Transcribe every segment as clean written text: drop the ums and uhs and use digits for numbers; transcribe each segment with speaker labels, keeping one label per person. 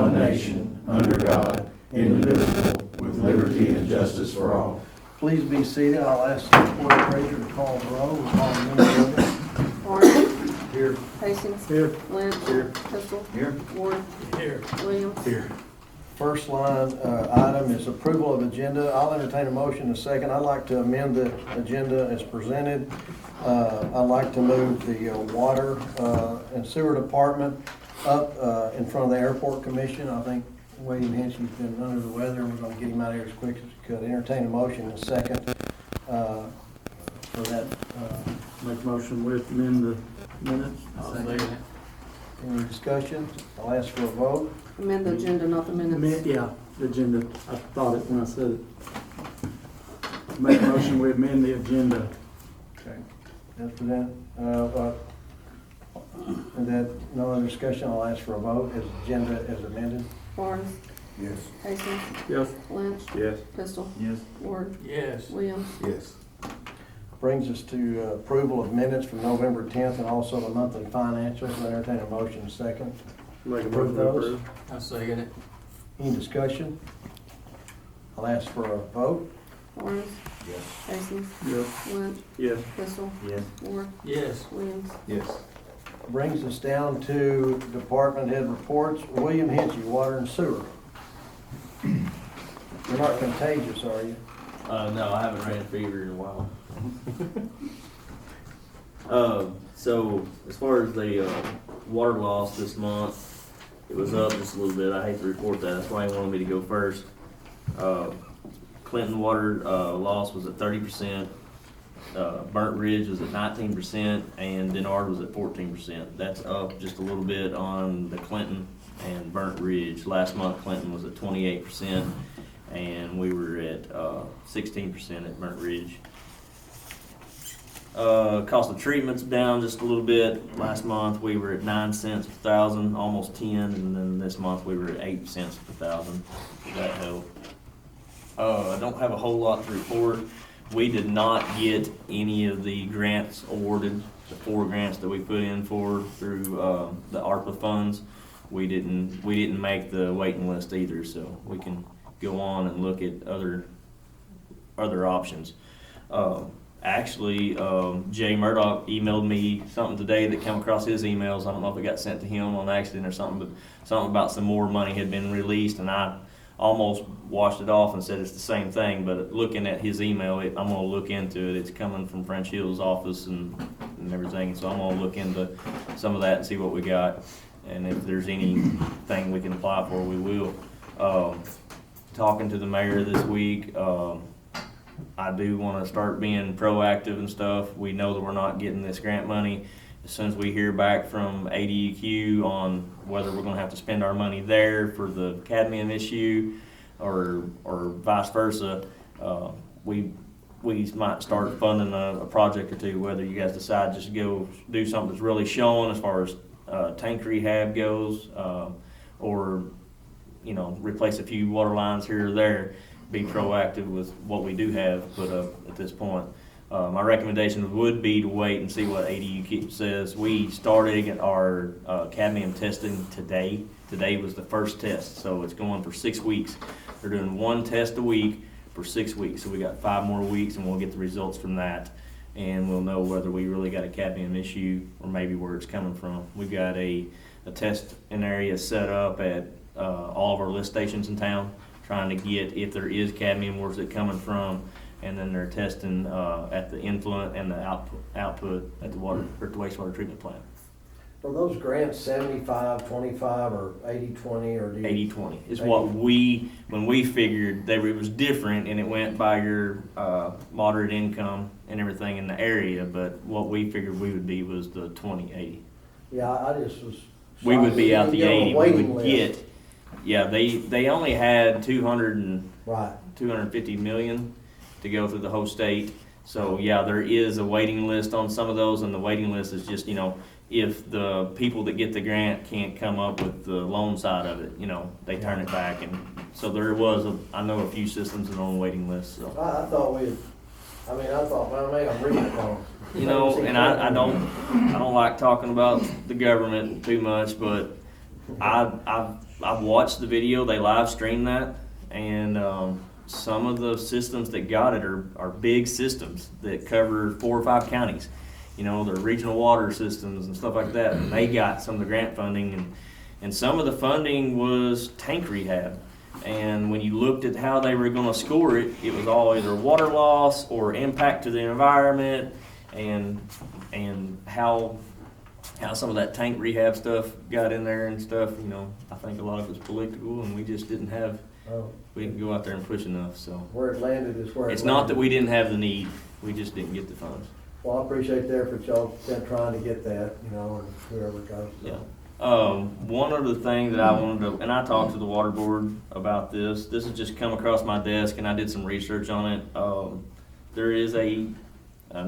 Speaker 1: one nation, under God, indivisible, with liberty and justice for all.
Speaker 2: Please be seated. I'll ask the clerk treasurer to call the roll. We'll call the meeting order.
Speaker 3: Barnes.
Speaker 1: Here.
Speaker 3: Hastings.
Speaker 2: Here.
Speaker 3: Lynch.
Speaker 1: Here.
Speaker 3: Pistol.
Speaker 1: Here.
Speaker 3: Ward.
Speaker 2: Here.
Speaker 3: Williams.
Speaker 1: Here.
Speaker 2: First line item is approval of agenda. I'll entertain a motion in a second. I'd like to amend the agenda as presented. I'd like to move the water and sewer department up in front of the airport commission. I think William Hensley's been under the weather. We're going to get him out of here as quick as we could. Entertain a motion in a second for that.
Speaker 4: Make a motion with amend the minutes.
Speaker 2: Any discussion? I'll ask for a vote.
Speaker 3: Amend the agenda, not the minutes.
Speaker 4: Yeah, the agenda. I thought it when I said it. Make a motion with amend the agenda.
Speaker 2: Okay. After that, and that, no other discussion, I'll ask for a vote as agenda as amended.
Speaker 3: Barnes.
Speaker 1: Yes.
Speaker 3: Hastings.
Speaker 4: Yes.
Speaker 3: Lynch.
Speaker 1: Yes.
Speaker 3: Pistol.
Speaker 1: Yes.
Speaker 3: Ward.
Speaker 4: Yes.
Speaker 3: Williams.
Speaker 1: Yes.
Speaker 2: Brings us to approval of minutes from November 10th and also the monthly financials. I entertain a motion in a second.
Speaker 4: Make a
Speaker 2: Approve
Speaker 4: motion to
Speaker 2: those.
Speaker 4: approve.
Speaker 5: I second it.
Speaker 2: Any discussion? I'll ask for a vote.
Speaker 3: Barnes.
Speaker 1: Yes.
Speaker 3: Hastings.
Speaker 4: Yes.
Speaker 3: Lynch.
Speaker 4: Yes.
Speaker 3: Pistol.
Speaker 1: Yes.
Speaker 3: Ward.
Speaker 5: Yes.
Speaker 3: Williams.
Speaker 1: Yes.
Speaker 2: Brings us down to department head reports. William Hensley, water and sewer. You're not contagious, are you?
Speaker 6: No, I haven't ran a fever in a while. So as far as the water loss this month, it was up just a little bit. I hate to report that. That's why he wanted me to go first. Clinton water loss was at 30%. Burnt Ridge was at 19%, and Denard was at 14%. That's up just a little bit on the Clinton and Burnt Ridge. Last month, Clinton was at 28%, and we were at 16% at Burnt Ridge. Cost of treatment's down just a little bit. Last month we were at 9 cents per thousand, almost 10, and then this month we were at 8 cents per thousand. That helped. I don't have a whole lot to report. We did not get any of the grants awarded, the 4 grants that we put in for through the ARPA funds. We didn't make the waiting list either, so we can go on and look at other options. Actually, Jay Murdoch emailed me something today that came across his emails. I don't know if it got sent to him on accident or something, but something about some more money had been released, and I almost washed it off and said it's the same thing. But looking at his email, I'm going to look into it. It's coming from French Hill's office and everything, so I'm going to look into some of that and see what we got. And if there's anything we can apply for, we will. Talking to the mayor this week, I do want to start being proactive and stuff. We know that we're not getting this grant money. As soon as we hear back from ADEQ on whether we're going to have to spend our money there for the cadmium issue or vice versa, we might start funding a project or two, whether you guys decide just to go do something that's really showing as far as tank rehab goes, or replace a few water lines here or there. Be proactive with what we do have put up at this point. My recommendation would be to wait and see what ADU says. We started our cadmium testing today. Today was the first test, so it's going for 6 weeks. They're doing 1 test a week for 6 weeks, so we got 5 more weeks, and we'll get the results from that, and we'll know whether we really got a cadmium issue or maybe where it's coming from. We've got a testing area set up at all of our lift stations in town, trying to get if there is cadmium, where's it coming from, and then they're testing at the influent and the output at the wastewater treatment plant.
Speaker 2: Are those grants 75-25 or 80-20 or
Speaker 6: 80-20 is what when we figured it was different, and it went by your moderate income and everything in the area, but what we figured we would be was the 20-80.
Speaker 2: Yeah, I just was.
Speaker 6: We would be out the 80. We would
Speaker 2: list.
Speaker 6: get. Yeah, they only had 250 million to go through the whole state. So yeah, there is a waiting list on some of those, and the waiting list is just, if the people that get the grant can't come up with the loan side of it, they turn it back. And so there was I know a few systems that are on the waiting list. So
Speaker 2: I thought well, maybe I'm reading it wrong.
Speaker 6: and I don't like talking about the government too much, but I've watched the video, they live streamed that, and, some of the systems that got it are big systems that cover 4 or 5 counties. You know, they're regional water systems and stuff like that, and they got some of the grant funding, and some of the funding was tank rehab. And when you looked at how they were gonna score it, it was all either water loss or impact to the environment, and how some of that tank rehab stuff got in there and stuff, you know. I think a lot of it was political, and we just didn't have,
Speaker 2: Oh,
Speaker 6: we didn't go out there and push enough, so.
Speaker 2: where it landed is where it landed.
Speaker 6: It's not that we didn't have the need, we just didn't get the funds.
Speaker 2: Well, I appreciate the effort y'all been trying to get that, you know, and whoever goes.
Speaker 6: Yeah. One other thing that I wanted to, and I talked to the water board about this has just come across my desk, and I did some research on it. There is an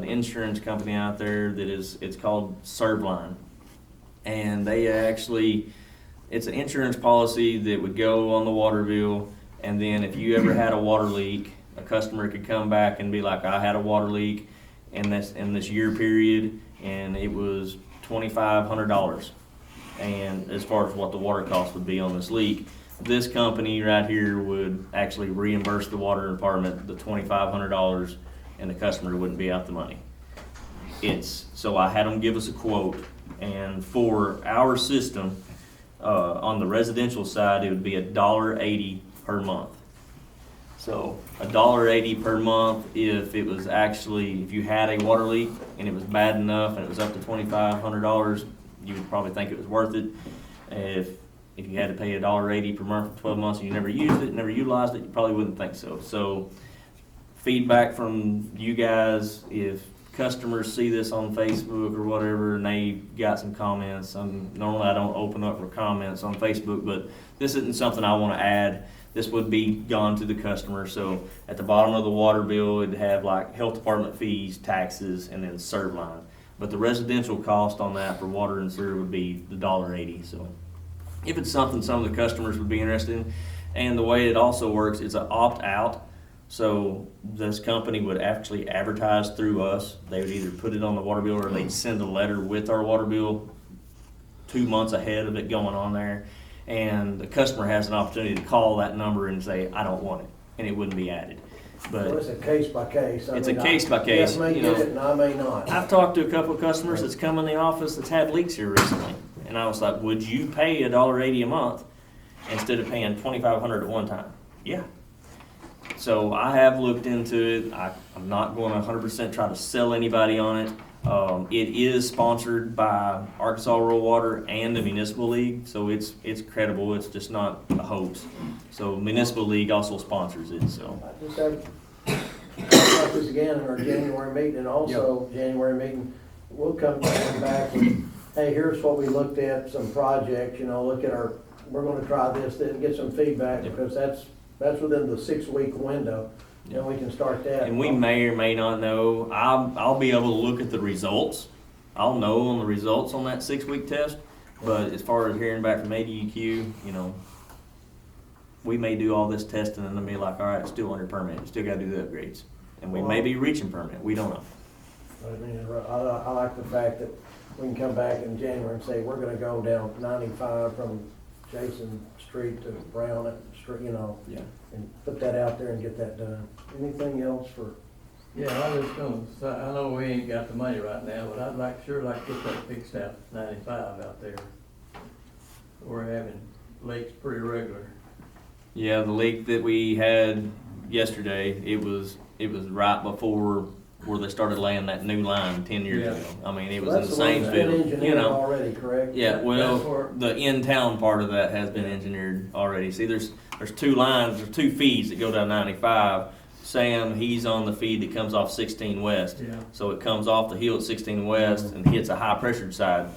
Speaker 6: insurance company out there that it's called Serviline. And they actually, it's an insurance policy that would go on the water bill, and then if you ever had a water leak, a customer could come back and be like, I had a water leak in this year period, and it was $2,500. And as far as what the water cost would be on this leak, this company right here would actually reimburse the water department the $2,500, and the customer wouldn't be out the money. So I had them give us a quote, and for our system, on the residential side, it would be $1.80 per month. So $1.80 per month if it was actually, if you had a water leak and it was bad enough and it was up to $2,500, you would probably think it was worth it. If you had to pay $1.80 per month for 12 months and you never used it, never utilized it, you probably wouldn't think so. So feedback from you guys, if customers see this on Facebook or whatever and they got some comments, normally I don't open up for comments on Facebook, but this isn't something I want to add. This would be gone to the customer. So at the bottom of the water bill, it'd have like health department fees, taxes, and then serve line. But the residential cost on that for water and sewer would be the $1.80. So if it's something some of the customers would be interested in, and the way it also works, it's an opt-out. So this company would actually advertise through us. They would either put it on the water bill or they'd send a letter with our water bill 2 months ahead of it going on there. And the customer has an opportunity to call that number and say, I don't want it, and it wouldn't be added.
Speaker 2: So it's a case by case.
Speaker 6: It's a case by case.
Speaker 2: Yes, may
Speaker 6: you
Speaker 2: get
Speaker 6: know.
Speaker 2: it and I may not.
Speaker 6: I've talked to a couple of customers that's come in the office that's had leaks here recently. And I was like, would you pay $1.80 a month instead of paying $2,500 at one time? Yeah. So I have looked into it. I'm not going to 100% try to sell anybody on it. It is sponsored by Arkansas Rural Water and the Municipal League, so it's credible. It's just not a hoax. So Municipal League also sponsors it. So
Speaker 2: I just have, talk about this again in our January meeting, and also January meeting, we'll come back with, hey, here's what we looked at, some projects, you know, look at we're gonna try this, then get some feedback, because that's within the 6-week window. And we can start that.
Speaker 6: And we may or may not know. I'll be able to look at the results. I'll know on the results on that 6-week test. But as far as hearing back from ADEQ, you know, we may do all this testing and then be like, all right, it's still under permit. Still got to do the upgrades. And we may be reaching permit. We don't know.
Speaker 2: I mean, I like the fact that we can come back in January and say, we're gonna go down 95 from Jason Street to Brown Street, you know.
Speaker 6: Yeah.
Speaker 2: And put that out there and get that done. Anything else for?
Speaker 5: Yeah, I was gonna say, I know we ain't got the money right now, but I'd sure like to get that fixed out, 95 out there. We're having leaks pretty regular.
Speaker 6: Yeah, the leak that we had yesterday, it was right before where they started laying that new line 10 years
Speaker 5: Yeah.
Speaker 6: ago. I mean, it was
Speaker 2: That's
Speaker 6: in the
Speaker 2: one
Speaker 6: same
Speaker 2: that's been
Speaker 6: field, you
Speaker 2: engineered
Speaker 6: know.
Speaker 2: already, correct?
Speaker 6: Yeah,
Speaker 5: That's
Speaker 6: well,
Speaker 5: where-
Speaker 6: the in-town part of that has been engineered already. See, there's 2 lines, there's 2 feeds that go down 95. Sam, he's on the feed that comes off 16 West.
Speaker 5: Yeah.
Speaker 6: So it comes off the hill at 16 West and hits a high-pressured side.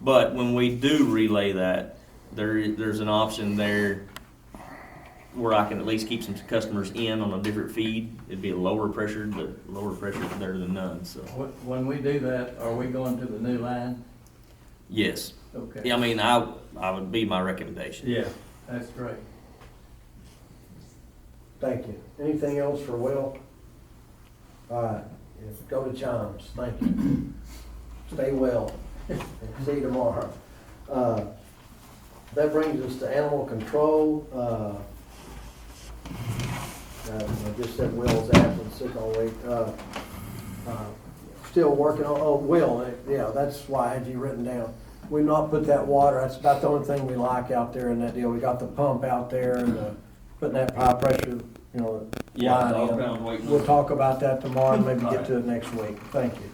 Speaker 6: But when we do relay that, there's an option there where I can at least keep some customers in on a different feed. It'd be a lower pressure, but lower pressure is better than none, so.
Speaker 5: When we do that, are we going to the new line?
Speaker 6: Yes.
Speaker 5: Okay.
Speaker 6: Yeah, I mean, I would be my recommendation.
Speaker 5: Yeah, that's great.
Speaker 2: Thank you. Anything else for Will? All right, go to Chimes. Thank you. Stay well. See you tomorrow. That brings us to animal control. I just said Will's absent, sick all week. Still working on, oh, Will, yeah, that's why I had you written down. We've not put that water, that's about the only thing we like out there in that deal. We got the pump out there and putting that high pressure, you know, line in. We'll talk about that tomorrow and maybe get to it next week. Thank you.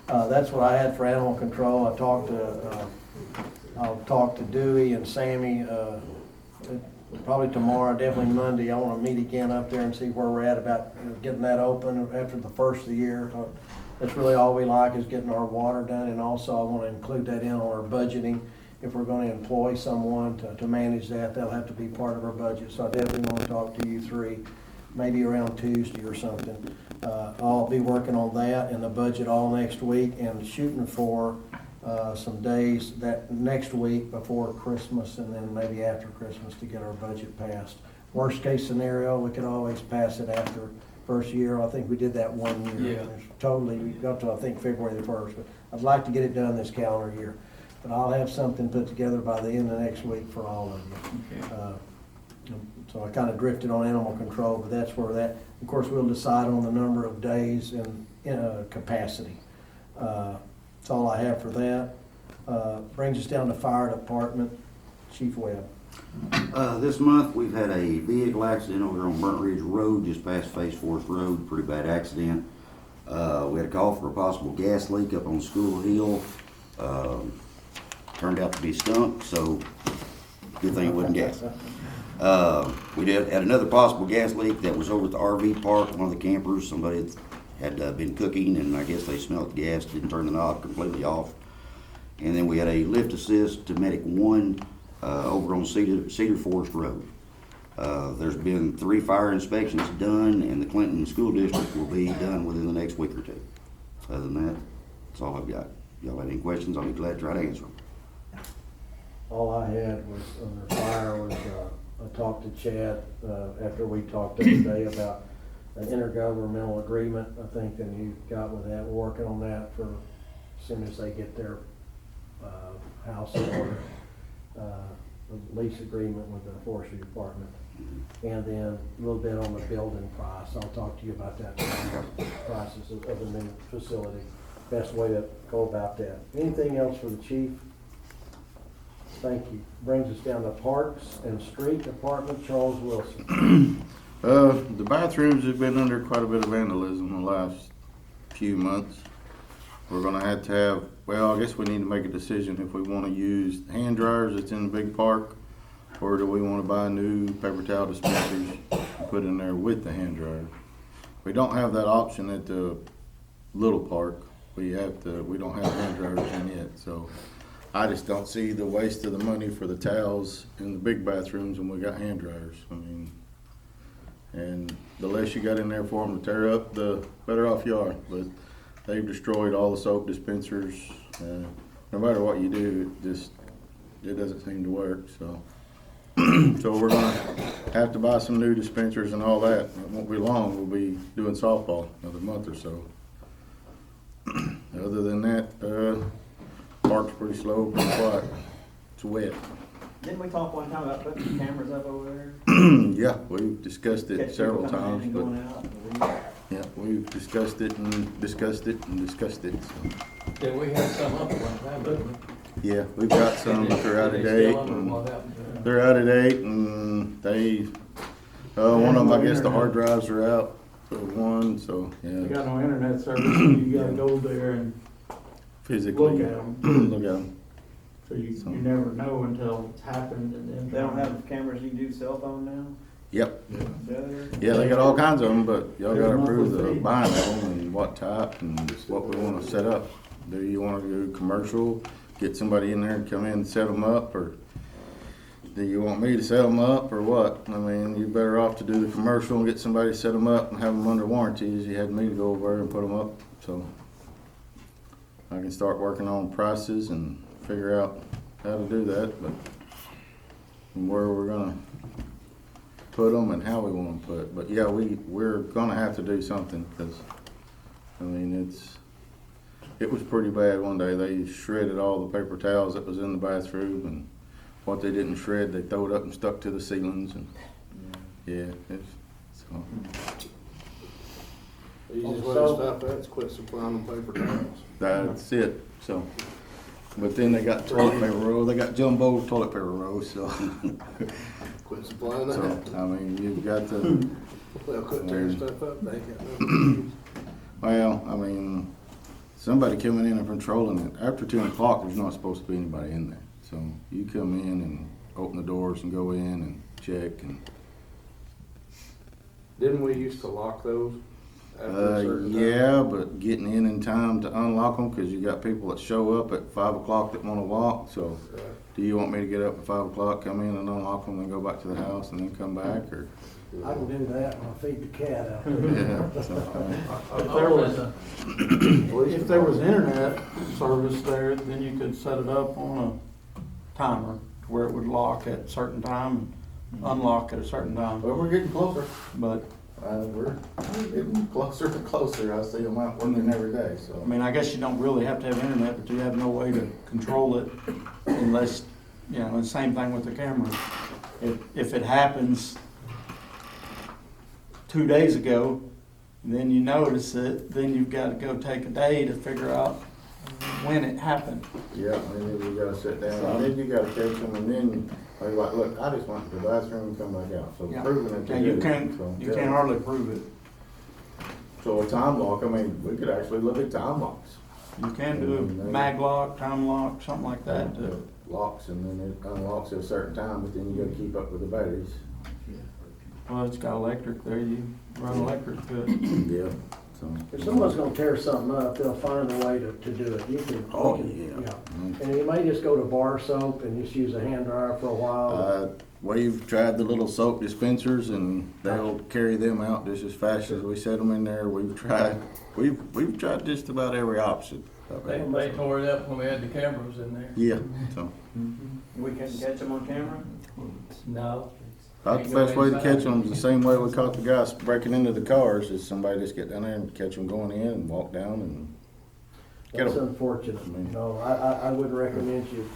Speaker 2: That's what I had for animal control. I'll talk to Dewey and Sammy, probably tomorrow, definitely Monday. I wanna meet again up there and see where we're at about getting that open after the first of the year. That's really all we like is getting our water done, and also I wanna include that in on our budgeting. If we're gonna employ someone to manage that, that'll have to be part of our budget. So I definitely wanna talk to you three, maybe around Tuesday or something. I'll be working on that and the budget all next week and shooting for some days that next week before Christmas and then maybe after Christmas to get our budget passed. Worst case scenario, we could always pass it after first year. I think we did that one year.
Speaker 5: Yeah.
Speaker 2: Totally, we got to, I think, February the 1st, but I'd like to get it done this calendar year. But I'll have something put together by the end of next week for all of you. So I kind of drifted on animal control, but that's where that, of course, we'll decide on the number of days and capacity. That's all I have for that. Brings us down to fire department, Chief Webb.
Speaker 7: This month, we've had a vehicle accident over on Burnt Ridge Road, just past Face Forest Road, pretty bad accident. We had a call for a possible gas leak up on School Hill. Turned out to be skunk, so good thing it wasn't gas. We had another possible gas leak that was over at the RV park, one of the campers. Somebody had been cooking, and I guess they smelled the gas, didn't turn the knob completely off. And then we had a lift assist to Medic 1 over on Cedar Forest Road. There's been 3 fire inspections done, and the Clinton School District will be done within the next week or two. Other than that, that's all I've got. Y'all have any questions, I'll be glad to try to answer them.
Speaker 2: All I had was, under fire, was, I talked to Chad, after we talked the other day about an intergovernmental agreement. I think that you got with that, we're working on that for as soon as they get their, house in order. A lease agreement with the forestry department. And then a little bit on the building price. I'll talk to you about that, prices of the new facility. Best way to go about that. Anything else for the chief? Thank you. Brings us down to Parks and Street Department, Charles Wilson.
Speaker 1: The bathrooms have been under quite a bit of vandalism the last few months. We're gonna have to have, well, I guess we need to make a decision if we wanna use hand dryers that's in the big park, or do we wanna buy new paper towel dispensers and put in there with the hand dryer. We don't have that option at the little park. We don't have hand dryers in yet, so I just don't see the waste of the money for the towels in the big bathrooms when we got hand dryers. I mean, and the less you got in there for them to tear up, the better off you are. But they've destroyed all the soap dispensers. No matter what you do, it doesn't seem to work. So, so we're gonna have to buy some new dispensers and all that. It won't be long. We'll be doing softball another month or so. Other than that, park's pretty slow, pretty quiet. It's wet.
Speaker 4: Didn't we talk one time about putting cameras up over there?
Speaker 1: Yeah, we've discussed it
Speaker 4: Catch
Speaker 1: several
Speaker 4: people coming
Speaker 1: times,
Speaker 4: in and
Speaker 1: but
Speaker 4: going out.
Speaker 1: yeah, we've discussed it and discussed it and discussed it. So.
Speaker 5: Yeah, we had some up at one time, didn't we?
Speaker 1: Yeah, we've got some, but they're out of
Speaker 5: Are they
Speaker 1: date.
Speaker 5: still up, or
Speaker 1: and
Speaker 5: what happened to them?
Speaker 1: They're out of date, and one of them, I guess the hard drives are out. So one, so
Speaker 4: They
Speaker 1: yeah,
Speaker 4: got no internet service, so you gotta go there and
Speaker 1: physically
Speaker 4: look at 'em.
Speaker 1: look at them.
Speaker 4: So you never know until it's happened and then.
Speaker 8: They don't have cameras you can do cell phone now?
Speaker 1: Yep.
Speaker 8: Together?
Speaker 1: Yeah, they got all kinds of them, but y'all gotta approve the buying of them and what type and what we wanna set up. Do you wanna do commercial, get somebody in there and come in and set them up, or do you want me to set them up, or what? I mean, you're better off to do the commercial and get somebody to set them up and have them under warranty as you had me to go over there and put them up, so. I can start working on prices and figure out how to do that, but where we're gonna put them and how we want them put. But yeah, we're gonna have to do something, because I mean it was pretty bad one day. They shredded all the paper towels that was in the bathroom, and what they didn't shred, they throw it up and stuck to the ceilings and, yeah, it's, so.
Speaker 9: Easiest way to stop that is quit supplying them paper towels.
Speaker 1: That's it, so. But then they got toilet paper roll, they got jumbo toilet paper rolls, so.
Speaker 9: Quit supplying
Speaker 1: So,
Speaker 9: that.
Speaker 1: I mean, you've got to,
Speaker 9: They'll quit tearing stuff up, they ain't got nothing.
Speaker 1: well, I mean, somebody coming in and controlling it. After 10 o'clock, there's not supposed to be anybody in there. So you come in and open the doors and go in and check and,
Speaker 9: Didn't we used to lock those after a certain time?
Speaker 1: yeah, but getting in time to unlock them, cause you got people that show up at 5 o'clock that wanna walk, so.
Speaker 9: Right.
Speaker 1: Do you want me to get up at 5 o'clock, come in and unlock them and go back to the house and then come back, or?
Speaker 2: I can do that when I feed the cat out there.
Speaker 1: Yeah, so,
Speaker 4: If there was internet service there, then you could set it up on a timer to where it would lock at a certain time and unlock at a certain time.
Speaker 1: Well, we're getting closer.
Speaker 4: But,
Speaker 1: We're getting closer and closer. I see them out working every day,
Speaker 4: I
Speaker 1: so.
Speaker 4: mean, I guess you don't really have to have internet, but you have no way to control it unless, you know, the same thing with the camera. If it happens 2 days ago, then you notice it, then you've got to go take a day to figure out when it happened.
Speaker 1: Yeah, and then you gotta sit down, and then you gotta catch them, and then, they're like, look, I just went to the bathroom and come back out, so
Speaker 4: Yeah.
Speaker 1: proving it. they
Speaker 4: And you
Speaker 1: did it,
Speaker 4: can't,
Speaker 1: so,
Speaker 4: you
Speaker 1: yeah.
Speaker 4: can't hardly prove it.
Speaker 1: So a time lock, I mean, we could actually look at time locks.
Speaker 4: You can do a mag lock, time lock, something like that.
Speaker 1: Locks, and then it unlocks at a certain time, but then you gotta keep up with the batteries.
Speaker 4: Well, it's got electric there, you run electric to it.
Speaker 1: Yeah, so.
Speaker 2: If someone's gonna tear something up, they'll find a way to do it. You can.
Speaker 1: Oh,
Speaker 2: you can-
Speaker 1: yeah.
Speaker 2: And you may just go to bar soap and just use a hand dryer for a while.
Speaker 1: We've tried the little soap dispensers, and they'll carry them out just as fast as we set them in there. We've tried just about every option.
Speaker 5: They tore it up when we had the cameras in there.
Speaker 1: Yeah, so.
Speaker 8: We couldn't catch them on camera?
Speaker 5: No.
Speaker 1: About the best way to catch them is the same way we caught the guys breaking into the cars, is somebody just get down there and catch them going in and walk down and get
Speaker 2: That's
Speaker 1: them.
Speaker 2: unfortunate. No, I wouldn't recommend you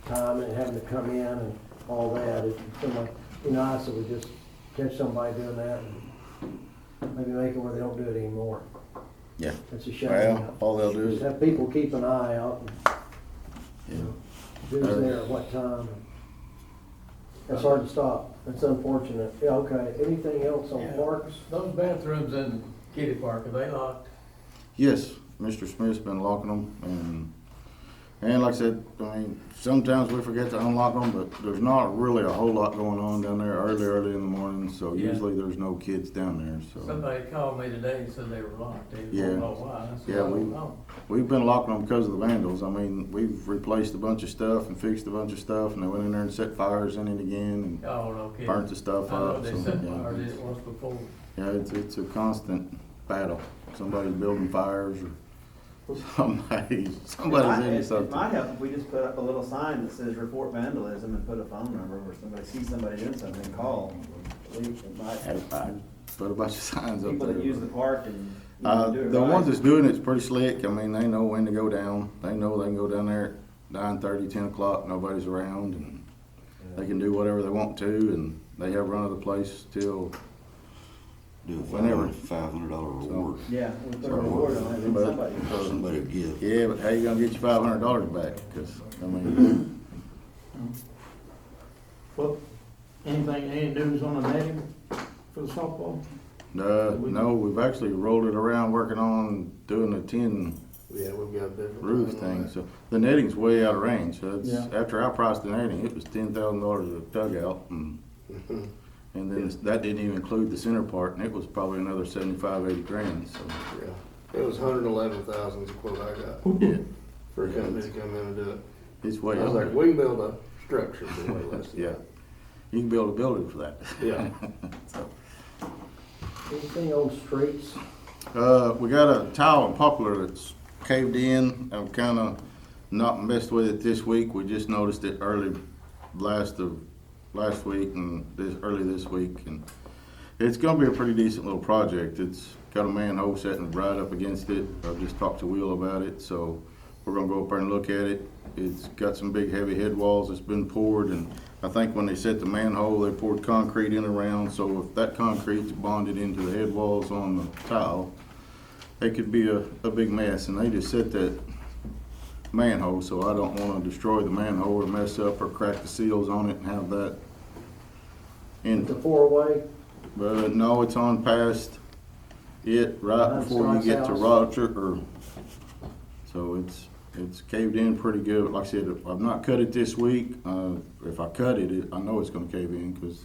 Speaker 2: time and having to come in and all that. It'd be nice if we just catch somebody doing that and maybe make it where they don't do it anymore.
Speaker 1: Yeah.
Speaker 2: It's a shame.
Speaker 1: Well, all they'll do
Speaker 2: Just
Speaker 1: is,
Speaker 2: have people keep an eye out
Speaker 1: yeah.
Speaker 2: and who's there at what time. It's hard to stop. It's unfortunate. Yeah, okay. Anything else on
Speaker 5: Yeah.
Speaker 2: parks?
Speaker 5: Those bathrooms in Kitty Park, are they locked?
Speaker 1: Yes, Mr. Smith's been locking them, and like I said, I mean, sometimes we forget to unlock them, but there's not really a whole lot going on down there early in the morning, so
Speaker 5: Yeah.
Speaker 1: usually there's no kids down there, so.
Speaker 5: Somebody called me today and said they were locked. They
Speaker 1: Yeah.
Speaker 5: don't know why. I said,
Speaker 1: Yeah,
Speaker 5: I don't know.
Speaker 1: We've been locking them because of the vandals. I mean, we've replaced a bunch of stuff and fixed a bunch of stuff, and they went in there and set fires in it again
Speaker 5: Oh, no
Speaker 1: and
Speaker 5: kidding.
Speaker 1: burnt the stuff
Speaker 5: I know
Speaker 1: up,
Speaker 5: they
Speaker 1: so,
Speaker 5: set
Speaker 1: yeah.
Speaker 5: fire did it once before.
Speaker 1: Yeah, it's a constant battle. Somebody's building fires, or somebody's into
Speaker 8: It might
Speaker 1: something.
Speaker 8: help if we just put up a little sign that says report vandalism and put a phone number where somebody sees somebody doing something, call. At least it might
Speaker 1: I put a bunch of signs up
Speaker 8: people
Speaker 1: there.
Speaker 8: that use the park and do it
Speaker 1: The
Speaker 8: right.
Speaker 1: ones that's doing it's pretty slick. I mean, they know when to go down. They know they can go down there at 9:30, 10 o'clock, nobody's around, and they can do whatever they want to, and they have run of the place till,
Speaker 7: Do a
Speaker 1: Whenever.
Speaker 7: $500 reward.
Speaker 8: Yeah, we put a reward on it and
Speaker 1: But-
Speaker 8: somebody.
Speaker 7: Somebody would give.
Speaker 1: yeah, but how you gonna get your $500 back? Cause, I mean,
Speaker 4: Well, any news on the netting for the softball?
Speaker 1: no, we've actually rolled it around working on doing the tin
Speaker 9: Yeah, we've got a different.
Speaker 1: roof
Speaker 9: plan on
Speaker 1: thing,
Speaker 9: that.
Speaker 1: so the netting's way out of range, so it's,
Speaker 4: Yeah.
Speaker 1: after I priced the netting, it was $10,000 a dugout, and then that didn't even include the center part, and it was probably another 75, 80 grand, so.
Speaker 9: Yeah, it was 111,000 is the quote I got
Speaker 1: Yeah,
Speaker 9: for a company to come in and do it.
Speaker 1: it's way
Speaker 9: I was
Speaker 1: out
Speaker 9: like,
Speaker 1: there.
Speaker 9: we can build a structure for way less than
Speaker 1: Yeah,
Speaker 9: that.
Speaker 1: you can build a building for that.
Speaker 9: Yeah.
Speaker 1: So,
Speaker 2: Anything on streets?
Speaker 1: we got a tile in Poplar that's caved in. I've kinda not messed with it this week. We just noticed it last week and early this week. And it's gonna be a pretty decent little project. It's got a manhole sitting right up against it. I've just talked to Will about it, so we're gonna go up there and look at it. It's got some big heavy head walls that's been poured, and I think when they set the manhole, they poured concrete in around, so if that concrete's bonded into the head walls on the tile, it could be a big mess, and they just set that manhole, so I don't wanna destroy the manhole or mess up or crack the seals on it and have that in.
Speaker 2: The four-way,
Speaker 1: But no, it's on past it, right
Speaker 2: That's
Speaker 1: before you
Speaker 2: Scott's
Speaker 1: get to
Speaker 2: house.
Speaker 1: Roger, so it's caved in pretty good. Like I said, I've not cut it this week. If I cut it, I know it's gonna cave in, cause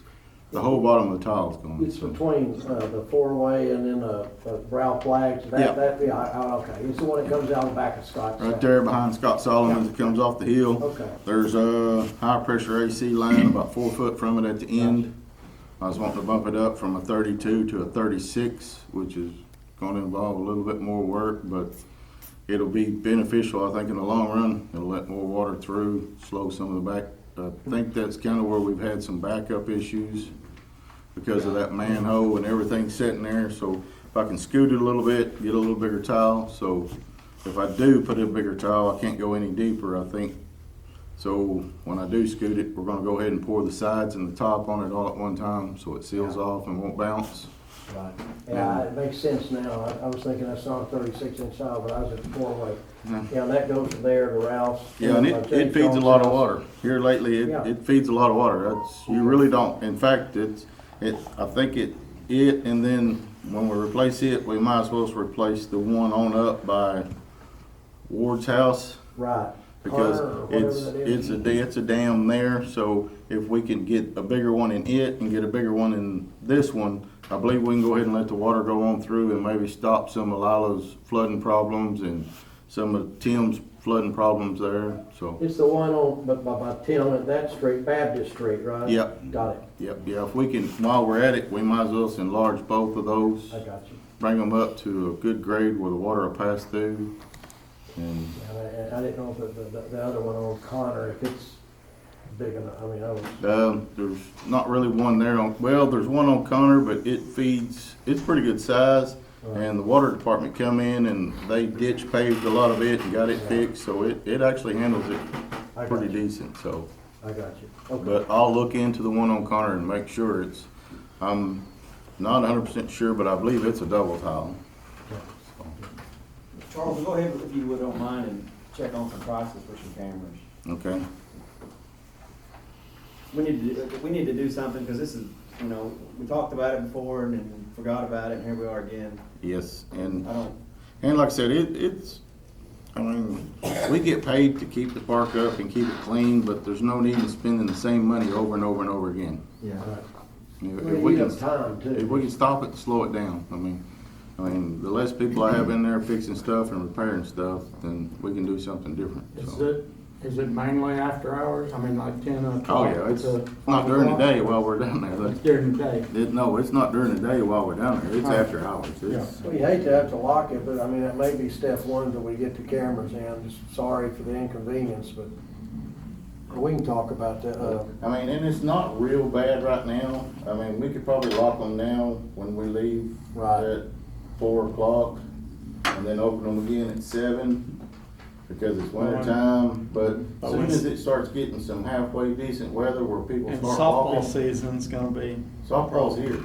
Speaker 1: the whole bottom of the tile's gone.
Speaker 2: it's
Speaker 1: so.
Speaker 2: between, the four-way and then, Ralph Flags,
Speaker 1: Yeah.
Speaker 2: okay, it's the one that comes out the back of Scott's.
Speaker 1: Right
Speaker 2: house.
Speaker 1: there behind Scott Solomon's, it comes off the hill.
Speaker 2: Okay.
Speaker 1: There's a high pressure AC line about 4 foot from it at the end. I was wanting to bump it up from a 32 to a 36, which is gonna involve a little bit more work, but it'll be beneficial, I think, in the long run. It'll let more water through, slow some of the back. I think that's kinda where we've had some backup issues because of that manhole and everything sitting there. So if I can scoot it a little bit, get a little bigger tile, so if I do put a bigger tile, I can't go any deeper, I think. So when I do scoot it, we're gonna go ahead and pour the sides and the top on it all at one time, so it seals off and won't bounce.
Speaker 2: Right. Yeah, it makes sense now. I was thinking that's not a 36-inch tile, but I was at the four-way.
Speaker 1: Yeah.
Speaker 2: Yeah, and that goes from there to Ralph's.
Speaker 1: Yeah, and it feeds a lot of water. Here lately,
Speaker 2: Yeah.
Speaker 1: it feeds a lot of water. You really don't. In fact, I think it, and then when we replace it, we might as well replace the one on up by Ward's house.
Speaker 2: Right.
Speaker 1: Because
Speaker 2: Carter or whatever that is.
Speaker 1: it's a dam there, so if we can get a bigger one in it and get a bigger one in this one, I believe we can go ahead and let the water go on through and maybe stop some of Lila's flooding problems and some of Tim's flooding problems there, so.
Speaker 2: It's the one on, by Tim at that street, Baptist Street, right?
Speaker 1: Yep.
Speaker 2: Got it.
Speaker 1: Yep, yeah, if we can, while we're at it, we might as well enlarge both of those,
Speaker 2: I got you.
Speaker 1: bring them up to a good grade where the water will pass through. And
Speaker 2: And I didn't know if the other one on Connor, if it's big enough. I mean, I was.
Speaker 1: there's not really one there there's one on Connor, but it's pretty good size. And the water department come in and they ditch paved a lot of it and got it fixed, so it actually handles it
Speaker 2: I got
Speaker 1: pretty
Speaker 2: you.
Speaker 1: decent, so.
Speaker 2: I got you. Okay.
Speaker 1: But I'll look into the one on Connor and make sure I'm not 100% sure, but I believe it's a double tile.
Speaker 8: Charles, go ahead if you would, don't mind, and check on some prices for some cameras.
Speaker 1: Okay,
Speaker 8: We need to do something, because this is, we talked about it before and then forgot about it, and here we are again.
Speaker 1: yes, and
Speaker 8: I don't,
Speaker 1: like I said, we get paid to keep the park up and keep it clean, but there's no need in spending the same money over and over and over again.
Speaker 2: Yeah.
Speaker 1: If
Speaker 2: We have time too.
Speaker 1: if we can stop it and slow it down, I mean, the less people I have in there fixing stuff and repairing stuff, then we can do something different, so.
Speaker 4: Is it mainly after hours? I mean, like 10
Speaker 1: Oh,
Speaker 4: o'clock?
Speaker 1: yeah, it's
Speaker 4: to
Speaker 1: not during the
Speaker 4: 5
Speaker 1: day
Speaker 4: o'clock?
Speaker 1: while we're down there.
Speaker 4: It's during the day.
Speaker 1: No, it's not during the day while we're down there, it's
Speaker 4: Oh.
Speaker 1: after hours. It's-
Speaker 2: We hate to have to lock it, but I mean, that may be step one till we get the cameras in. I'm just sorry for the inconvenience, but we can talk about that.
Speaker 1: and it's not real bad right now. We could probably lock them now when we leave
Speaker 2: Right.
Speaker 1: at 4 o'clock and then open them again at 7 because it's winter time. But as soon as it starts getting some halfway decent weather where people
Speaker 4: And
Speaker 1: start
Speaker 4: softball
Speaker 1: walking.
Speaker 4: season's gonna be,
Speaker 1: Softball's here,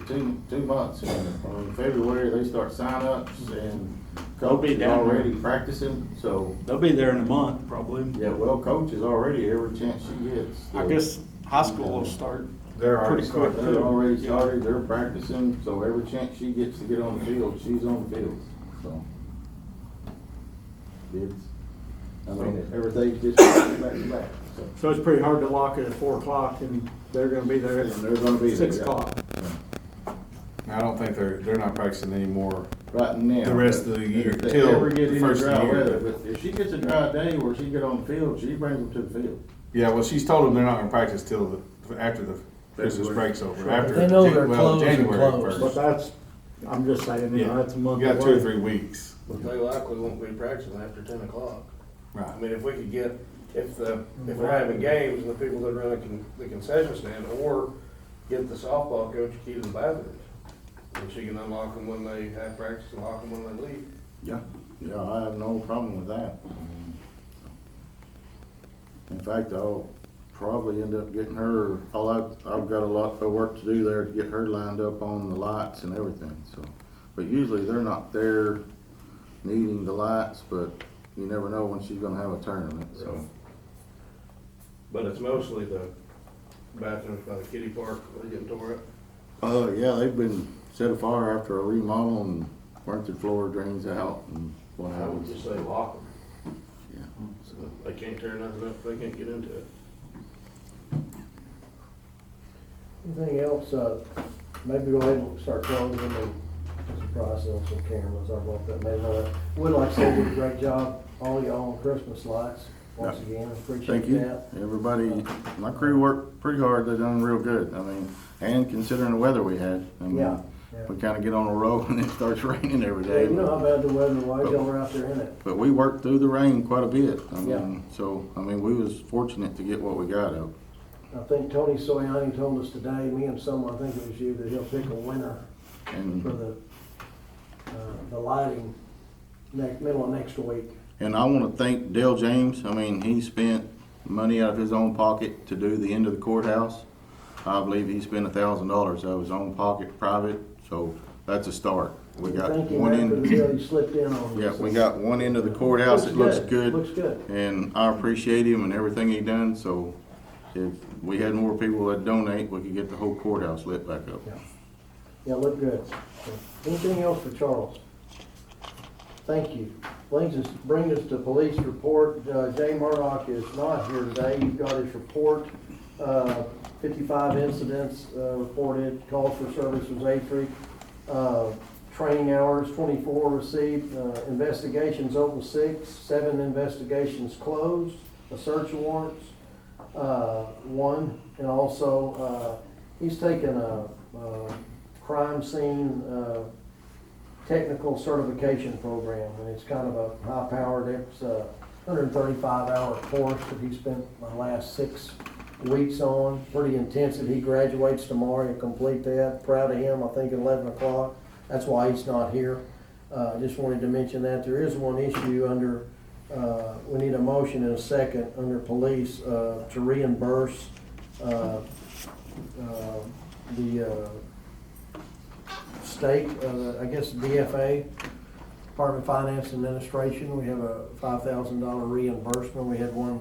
Speaker 1: two months. In February, they start sign-ups and
Speaker 4: They'll be
Speaker 1: coach is
Speaker 4: down there.
Speaker 1: already practicing, so.
Speaker 4: they'll be there in a month probably.
Speaker 1: Yeah, well, coach is already every chance she gets.
Speaker 4: I guess high school will start
Speaker 9: They're already
Speaker 4: pretty quick
Speaker 9: starting.
Speaker 1: They're
Speaker 4: too.
Speaker 1: already
Speaker 4: Yeah.
Speaker 1: started, they're practicing, so every chance she gets to get on the field, she's on the field, so. Everything's just back to back, so.
Speaker 4: So it's pretty hard to lock it at 4 o'clock and they're gonna be there
Speaker 1: And they're gonna be
Speaker 4: at
Speaker 1: there,
Speaker 4: 6
Speaker 1: yeah.
Speaker 4: o'clock.
Speaker 9: I don't think they're not practicing anymore.
Speaker 1: Right now.
Speaker 9: The rest of the year,
Speaker 1: If they
Speaker 9: till
Speaker 1: ever get
Speaker 9: the
Speaker 1: any
Speaker 9: first of the
Speaker 1: dry
Speaker 9: year.
Speaker 1: weather, but if she gets a dry day where she get on the field, she brings them to the field.
Speaker 9: Yeah, well, she's told them they're not gonna practice till after the Christmas
Speaker 1: February.
Speaker 9: break's over.
Speaker 1: Sure.
Speaker 9: After
Speaker 2: They know they're closed and
Speaker 9: January
Speaker 2: closed.
Speaker 4: But
Speaker 9: 1st.
Speaker 4: that's, I'm just saying,
Speaker 9: Yeah,
Speaker 4: that's a month
Speaker 9: you got
Speaker 4: away.
Speaker 9: 2 or 3 weeks.
Speaker 10: But they likely won't be practicing after 10 o'clock. I
Speaker 9: Right.
Speaker 10: mean, if we could get, if we're having games and the people that run the concession stand, or get the softball coach a key to the bathrooms. And she can unlock them when they have practice and lock them when they leave.
Speaker 1: Yeah, I have no problem with that. In fact, I'll probably end up getting her, I've got a lot of work to do there to get her lined up on the lights and everything, so. But usually they're not there needing the lights, but you never know when she's gonna have a tournament, so.
Speaker 10: But it's mostly the bathrooms by the kiddie park, they getting tore up.
Speaker 1: Oh, yeah, they've been set afire after a remodel and burnt their floor drains out and what
Speaker 10: I would
Speaker 1: happens.
Speaker 10: just say lock them.
Speaker 1: Yeah, so.
Speaker 10: They can't tear nothing up, they can't get into it.
Speaker 2: Anything else, maybe go ahead and start closing and some price on some cameras, I want that, maybe not. Would like to say you did a great job, all y'all on Christmas lights, once again, appreciate
Speaker 1: Thank you.
Speaker 2: that.
Speaker 1: Everybody, my crew worked pretty hard, they done real good, I mean, and considering the weather we had, I mean,
Speaker 2: Yeah.
Speaker 1: we kinda get on a roll and it starts raining every
Speaker 2: Yeah,
Speaker 1: day.
Speaker 2: you know how bad the weather was, y'all were out there in it.
Speaker 1: But we worked through the rain quite a bit, I
Speaker 2: Yeah.
Speaker 1: mean, so, I mean, we was fortunate to get what we got out.
Speaker 2: I think Tony Soyani told us today, me and someone, I think it was you, that he'll pick a winner for
Speaker 1: And,
Speaker 2: the lighting middle of next week.
Speaker 1: and I wanna thank Dale James, I mean, he spent money out of his own pocket to do the end of the courthouse. I believe he spent $1,000 out of his own pocket, private, so that's a start. We got
Speaker 2: Thank you,
Speaker 1: one
Speaker 2: man, for the
Speaker 1: end,
Speaker 2: deal he slipped in on.
Speaker 1: yeah,
Speaker 2: us.
Speaker 1: we got one end of the courthouse, it looks good.
Speaker 2: Looks good.
Speaker 1: And I appreciate him and everything he done, so if we had more people that donate, we could get the whole courthouse lit back up.
Speaker 2: Yeah, look good. Anything else for Charles? Thank you. Brings us to police report. Jay Murdoch is not here today. He's got his report. 55 incidents reported, calls for service was 83. Training hours, 24 received. Investigations open 6, 7 investigations closed. A search warrants, 1. And also, he's taken a crime scene technical certification program, and it's kind of a high-powered, it's a 135-hour course that he spent the last 6 weeks on, pretty intensive. He graduates tomorrow and complete that. Proud of him, I think at 11 o'clock. That's why he's not here. Just wanted to mention that. There is one issue under, we need a motion and a second under police to reimburse the state, I guess DFA, Department of Finance Administration. We have a $5,000 reimbursement. We had one,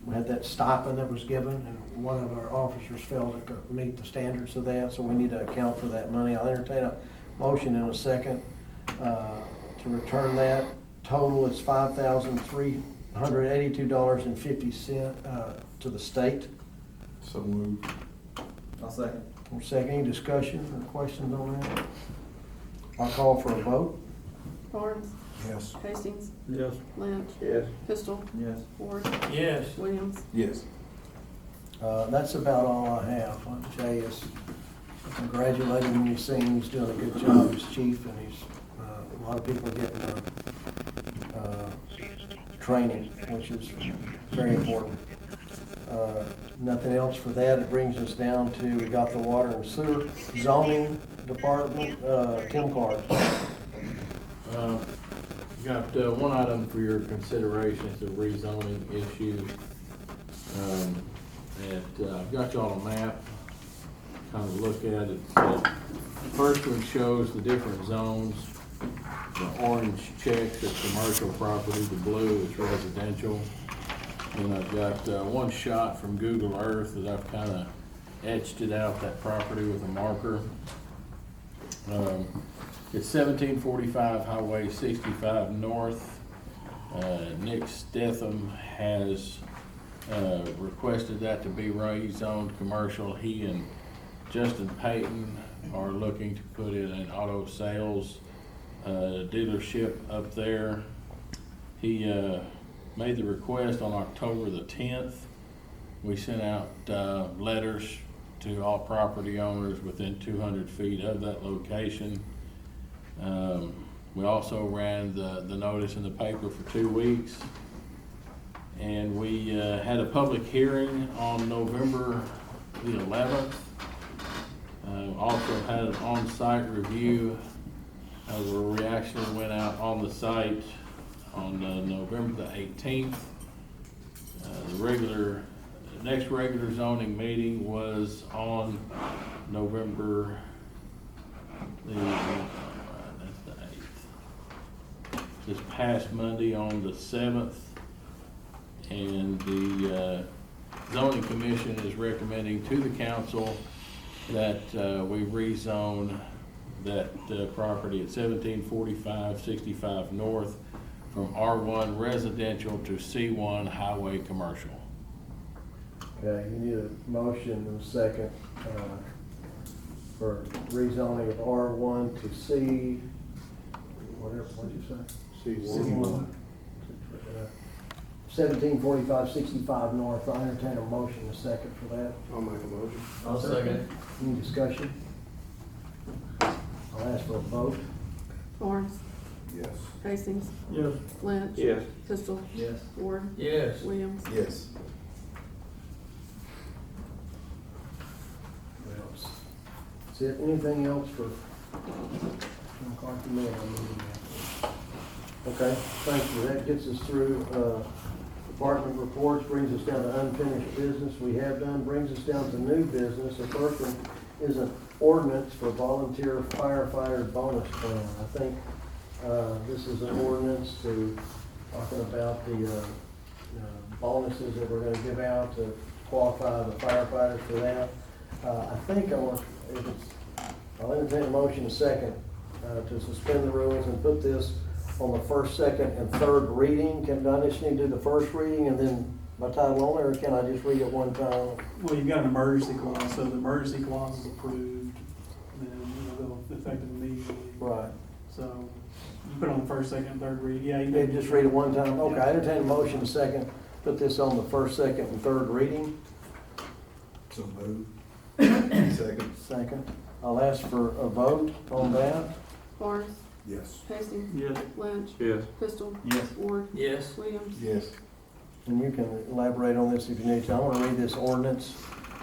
Speaker 2: we had that stipend that was given, and one of our officers failed to meet the standards of that, so we need to account for that money. I'll entertain a motion in a second to return that. Total is $5,382.50 to the state.
Speaker 4: So moved.
Speaker 8: I'll second.
Speaker 2: Second, any discussion or questions on that? I'll call for a vote.
Speaker 3: Barnes,
Speaker 2: Yes.
Speaker 3: Hastings,
Speaker 4: Yes.
Speaker 3: Lynch,
Speaker 10: Yes.
Speaker 3: Pistol,
Speaker 8: Yes.
Speaker 3: Ward,
Speaker 4: Yes.
Speaker 3: Williams.
Speaker 4: Yes.
Speaker 2: That's about all I have. Jay is congratulating him, you've seen, he's doing a good job as chief, and he's, a lot of people getting, training, which is very important. Nothing else for that. It brings us down to, we got the water and sewer zoning department, Tim Clark.
Speaker 11: Got one item for your consideration, it's a rezoning issue. I've got y'all a map, kind of look at it. The first one shows the different zones. The orange checks are commercial property, the blue is residential. And I've got one shot from Google Earth that I've kind of etched it out, that property with a marker. It's 1745 Highway 65 North. Nick Stetham has requested that to be rezoned commercial. He and Justin Payton are looking to put in an auto sales dealership up there. He made the request on October the 10th. We sent out letters to all property owners within 200 feet of that location. We also ran the notice in the paper for 2 weeks. And we had a public hearing on November the 11th. Also had an on-site review where we actually went out on the site on November the 18th. The next regular zoning meeting was on November that's the 8th. This past Monday on the 7th. And the zoning commission is recommending to the council that we rezone that property at 1745-65 North from R1 residential to C1 highway commercial.
Speaker 2: Okay, you need a motion and a second, for rezoning of R1 to C, whatever, what'd you say?
Speaker 10: C1.
Speaker 2: 1745-65 North. I entertain a motion and a second for that.
Speaker 10: I'll make a motion.
Speaker 5: I'll second.
Speaker 2: Any discussion? I'll ask for a vote.
Speaker 3: Lawrence,
Speaker 10: Yes.
Speaker 3: Hastings,
Speaker 4: Yes.
Speaker 3: Lynch.
Speaker 10: Yes.
Speaker 3: Pistol.
Speaker 8: Yes.
Speaker 3: Ward.
Speaker 5: Yes.
Speaker 3: Williams.
Speaker 9: Yes.
Speaker 2: What else? Is there anything else for McCarthy Mayor? Okay, thank you. That gets us through, department reports, brings us down to unfinished business we have done, brings us down to new business. The first one is an ordinance for volunteer firefighter bonus plan. I think, this is an ordinance talking about the, bonuses that we're gonna give out to qualify the firefighters for that. I think I'll entertain a motion in a second, to suspend the rules and put this on the first, second, and third reading. I just need to do the first reading and then by title only, or can I just read it one time?
Speaker 12: Well, you've got an emergency clause, so the emergency clause is approved, then, they'll be effective immediately.
Speaker 2: Right.
Speaker 12: So, you put on the first, second, and third read, yeah.
Speaker 2: You just read it one time? Okay, I entertain a motion in a second, put this on the first, second, and third reading.
Speaker 9: So move. Second.
Speaker 2: Second. I'll ask for a vote on that.
Speaker 3: Lawrence,
Speaker 9: Yes.
Speaker 3: Hastings,
Speaker 12: Yes.
Speaker 3: Lynch.
Speaker 10: Yes.
Speaker 3: Pistol.
Speaker 8: Yes.
Speaker 3: Ward.
Speaker 5: Yes.
Speaker 3: Williams.
Speaker 9: Yes.
Speaker 2: And you can elaborate on this if you need to. I want to read this ordinance.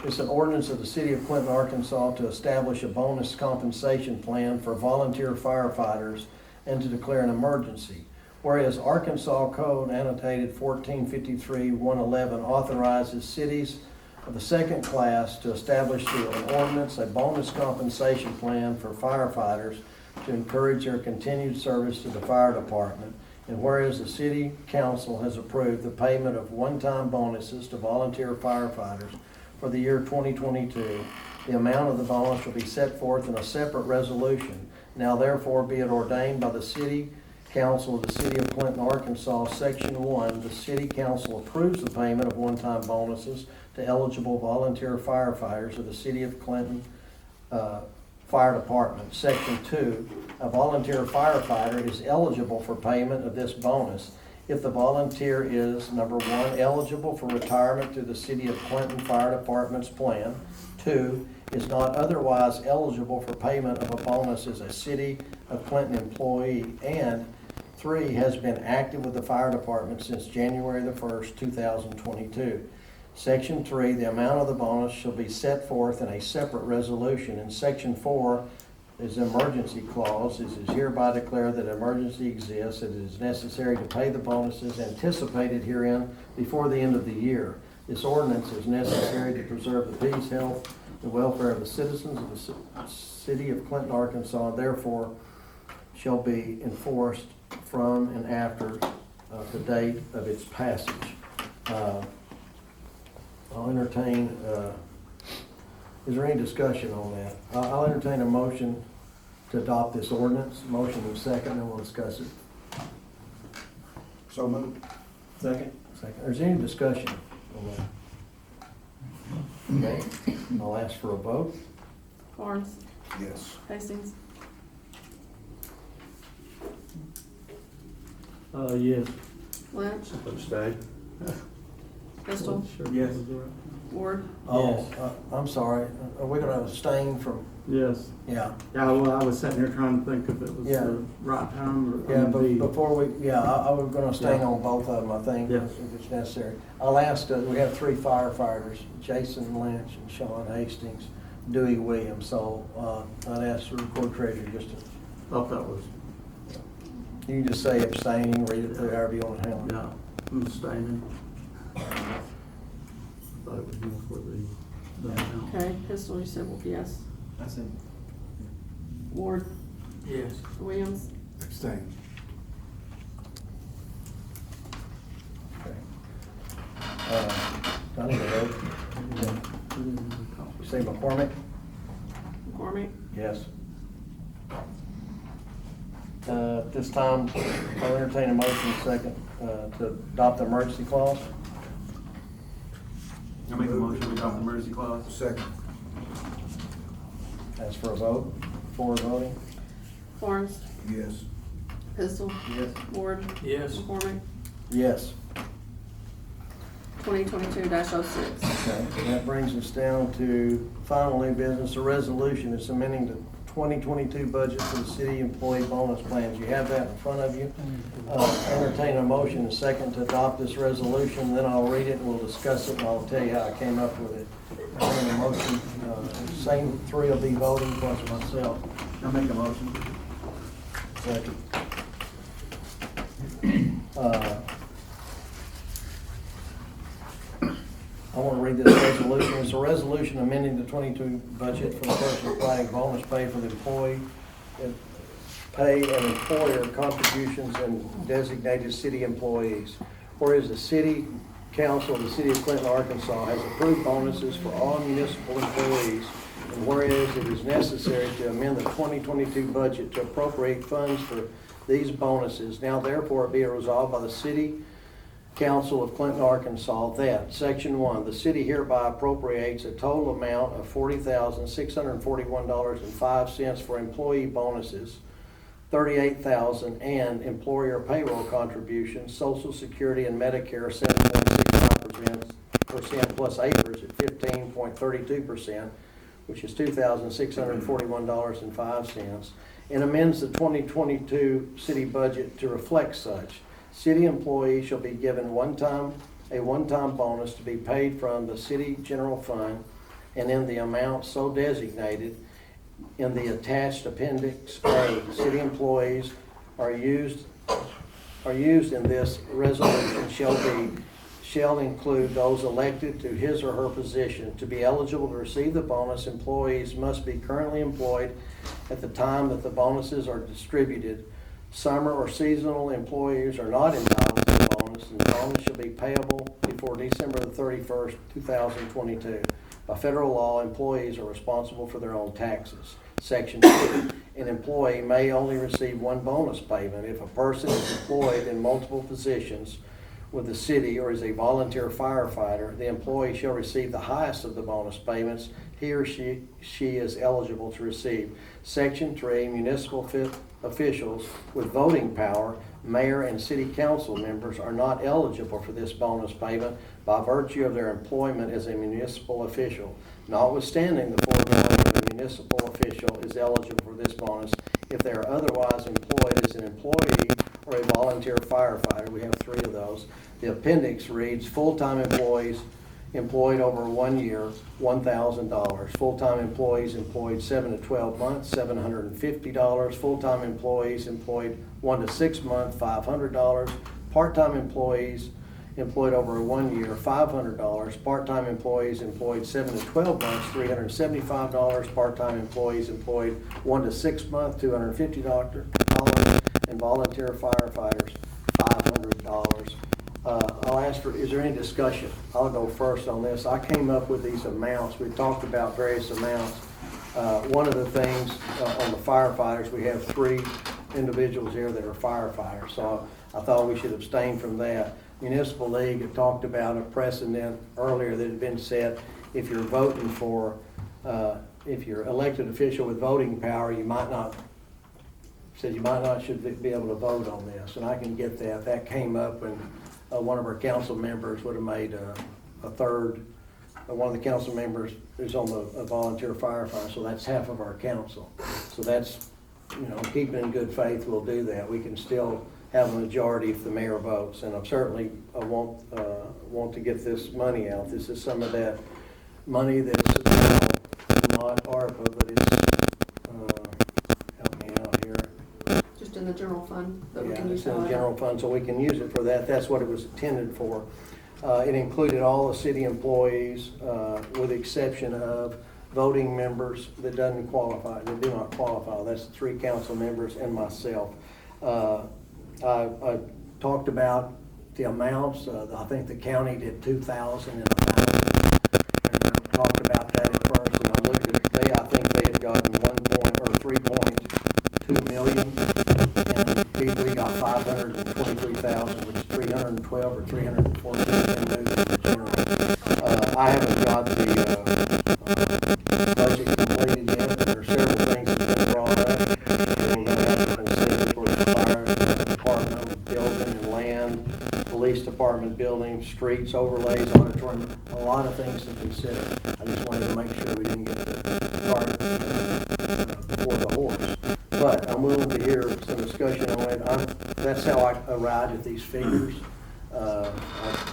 Speaker 2: It's an ordinance of the city of Clinton, Arkansas to establish a bonus compensation plan for volunteer firefighters and to declare an emergency. Whereas Arkansas Code annotated 1453-111 authorizes cities of the second class to establish through an ordinance a bonus compensation plan for firefighters to encourage their continued service to the fire department. And whereas the city council has approved the payment of one-time bonuses to volunteer firefighters for the year 2022, the amount of the bonus will be set forth in a separate resolution. Now therefore be it ordained by the city council of the city of Clinton, Arkansas, section 1, the city council approves the payment of one-time bonuses to eligible volunteer firefighters of the city of Clinton, Fire Department. Section 2, a volunteer firefighter is eligible for payment of this bonus if the volunteer is, number 1, eligible for retirement through the City of Clinton Fire Department's plan, 2, is not otherwise eligible for payment of a bonus as a City of Clinton employee, and 3, has been active with the fire department since January the 1st, 2022. Section 3, the amount of the bonus shall be set forth in a separate resolution. In Section 4 is the emergency clause. It is hereby declared that an emergency exists. It is necessary to pay the bonuses anticipated herein before the end of the year. This ordinance is necessary to preserve the peace, health, and welfare of the citizens of the city of Clinton, Arkansas, and therefore shall be enforced from and after the date of its passage. I'll entertain, is there any discussion on that? I'll entertain a motion to adopt this ordinance. Motion in second, then we'll discuss it.
Speaker 9: So moved.
Speaker 2: Second? Second. Is there any discussion on that? Okay, I'll ask for a vote.
Speaker 3: Lawrence,
Speaker 9: Yes.
Speaker 3: Hastings,
Speaker 4: Yes.
Speaker 3: Lynch,
Speaker 10: Abstain.
Speaker 3: Pistol,
Speaker 8: Yes.
Speaker 3: Ward.
Speaker 2: Oh, I'm sorry. Are we gonna abstain from,
Speaker 4: Yes.
Speaker 2: yeah.
Speaker 4: Yeah, well, I was sitting here trying to think if it was
Speaker 2: Yeah.
Speaker 4: the right time or.
Speaker 2: Yeah, but before we, I was gonna abstain
Speaker 4: Yeah.
Speaker 2: on both of them, I think,
Speaker 4: Yeah.
Speaker 2: if it's necessary. I'll ask, we have 3 firefighters, Jason Lynch and Sean Hastings, Dewey Williams, so, I'd ask the record treasurer just to,
Speaker 4: Thought that was,
Speaker 2: you can just say abstaining, read it through however you wanna handle it.
Speaker 4: yeah, I'm abstaining.
Speaker 3: Okay, Pistol, you said yes.
Speaker 8: That's it.
Speaker 3: Ward,
Speaker 5: Yes.
Speaker 3: Williams,
Speaker 9: Abstain.
Speaker 2: Do I need to vote? You say McCormick?
Speaker 3: McCormick,
Speaker 2: Yes. At this time, I'll entertain a motion second to adopt the emergency clause.
Speaker 8: I make a motion to adopt the emergency clause.
Speaker 9: Second.
Speaker 2: As for a vote, for voting?
Speaker 3: Barnes,
Speaker 9: Yes.
Speaker 3: Pistol,
Speaker 8: Yes.
Speaker 3: Ward,
Speaker 5: Yes.
Speaker 3: McCormick,
Speaker 2: Yes.
Speaker 3: 2022-06.
Speaker 2: Okay, and that brings us down to final new business, a resolution is amending the 2022 budget for the city employee bonus plans. You have that in front of you. Entertain a motion and second to adopt this resolution, then I'll read it and we'll discuss it and I'll tell you how I came up with it. Entertain a motion, same three will be voting plus myself.
Speaker 8: I make a motion.
Speaker 2: Second. I want to read this resolution. It's a resolution amending the 22 budget for the person applying bonus pay for the employee, pay and employer contributions and designated city employees. Whereas the city council of the city of Clinton, Arkansas has approved bonuses for all municipal employees, and whereas it is necessary to amend the 2022 budget to appropriate funds for these bonuses, now therefore be it resolved by the city council of Clinton, Arkansas, that Section 1, the city hereby appropriates a total amount of $40,641.05 for employee bonuses, $38,000 and employer payroll contributions, Social Security and Medicare 7.65% plus acres at 15.32%, which is $2,641.05, and amends the 2022 city budget to reflect such. City employees shall be given a one-time bonus to be paid from the city general fund and in the amount so designated in the attached Appendix A. City employees are used in this resolution shall include those elected to his or her position. To be eligible to receive the bonus, employees must be currently employed at the time that the bonuses are distributed. Summer or seasonal employees are not entitled to the bonus, and the bonus shall be payable before December the 31st, 2022. By federal law, employees are responsible for their own taxes. Section 2, an employee may only receive one bonus payment if a person is employed in multiple positions with the city or is a volunteer firefighter. The employee shall receive the highest of the bonus payments he or she is eligible to receive. Section 3, municipal officials with voting power, mayor and city council members are not eligible for this bonus payment by virtue of their employment as a municipal official. Notwithstanding the foregoing, a municipal official is eligible for this bonus if they are otherwise employed as an employee or a volunteer firefighter. We have three of those. The appendix reads, full-time employees employed over 1 year, $1,000. Full-time employees employed 7 to 12 months, $750. Full-time employees employed 1 to 6 months, $500. Part-time employees employed over 1 year, $500. Part-time employees employed 7 to 12 months, $375. Part-time employees employed 1 to 6 months, $250. And volunteer firefighters, $500. I'll ask for, is there any discussion? I'll go first on this. I came up with these amounts. We talked about various amounts. One of the things on the firefighters, we have 3 individuals here that are firefighters, so I thought we should abstain from that. Municipal League had talked about a precedent earlier that had been set. If you're voting for, if you're elected official with voting power, you might not should be able to vote on this, and I can get that. That came up when one of our council members would have made a third. One of the council members is on the volunteer firefighter, so that's half of our council. So that's, keeping in good faith, we'll do that. We can still have a majority if the mayor votes, and I certainly want to get this money out. This is some of that money that's not ARPA, but it's help me out here.
Speaker 3: Just in the general fund that we
Speaker 2: Yeah,
Speaker 3: can use.
Speaker 2: it's in the
Speaker 3: however.
Speaker 2: general fund, so we can use it for that. That's what it was intended for. It included all the city employees, with the exception of voting members that doesn't qualify, that do not qualify. That's 3 council members and myself. I talked about the amounts. I think the county did 2,000 and 1,000. And I talked about that at first, and I looked at, I think they had gotten 3.2 million. And we got 523,000, which is 312 or 314 been moved in the general. I haven't got the budget completed yet, but there are several things that have been brought up. We're gonna have to consider for the fire department, building and land, police department building, streets, overlays, auditorium, a lot of things to consider. I just wanted to make sure we didn't get the cart before the horse. But I'm willing to hear some discussion on it. That's how I arrived at these figures.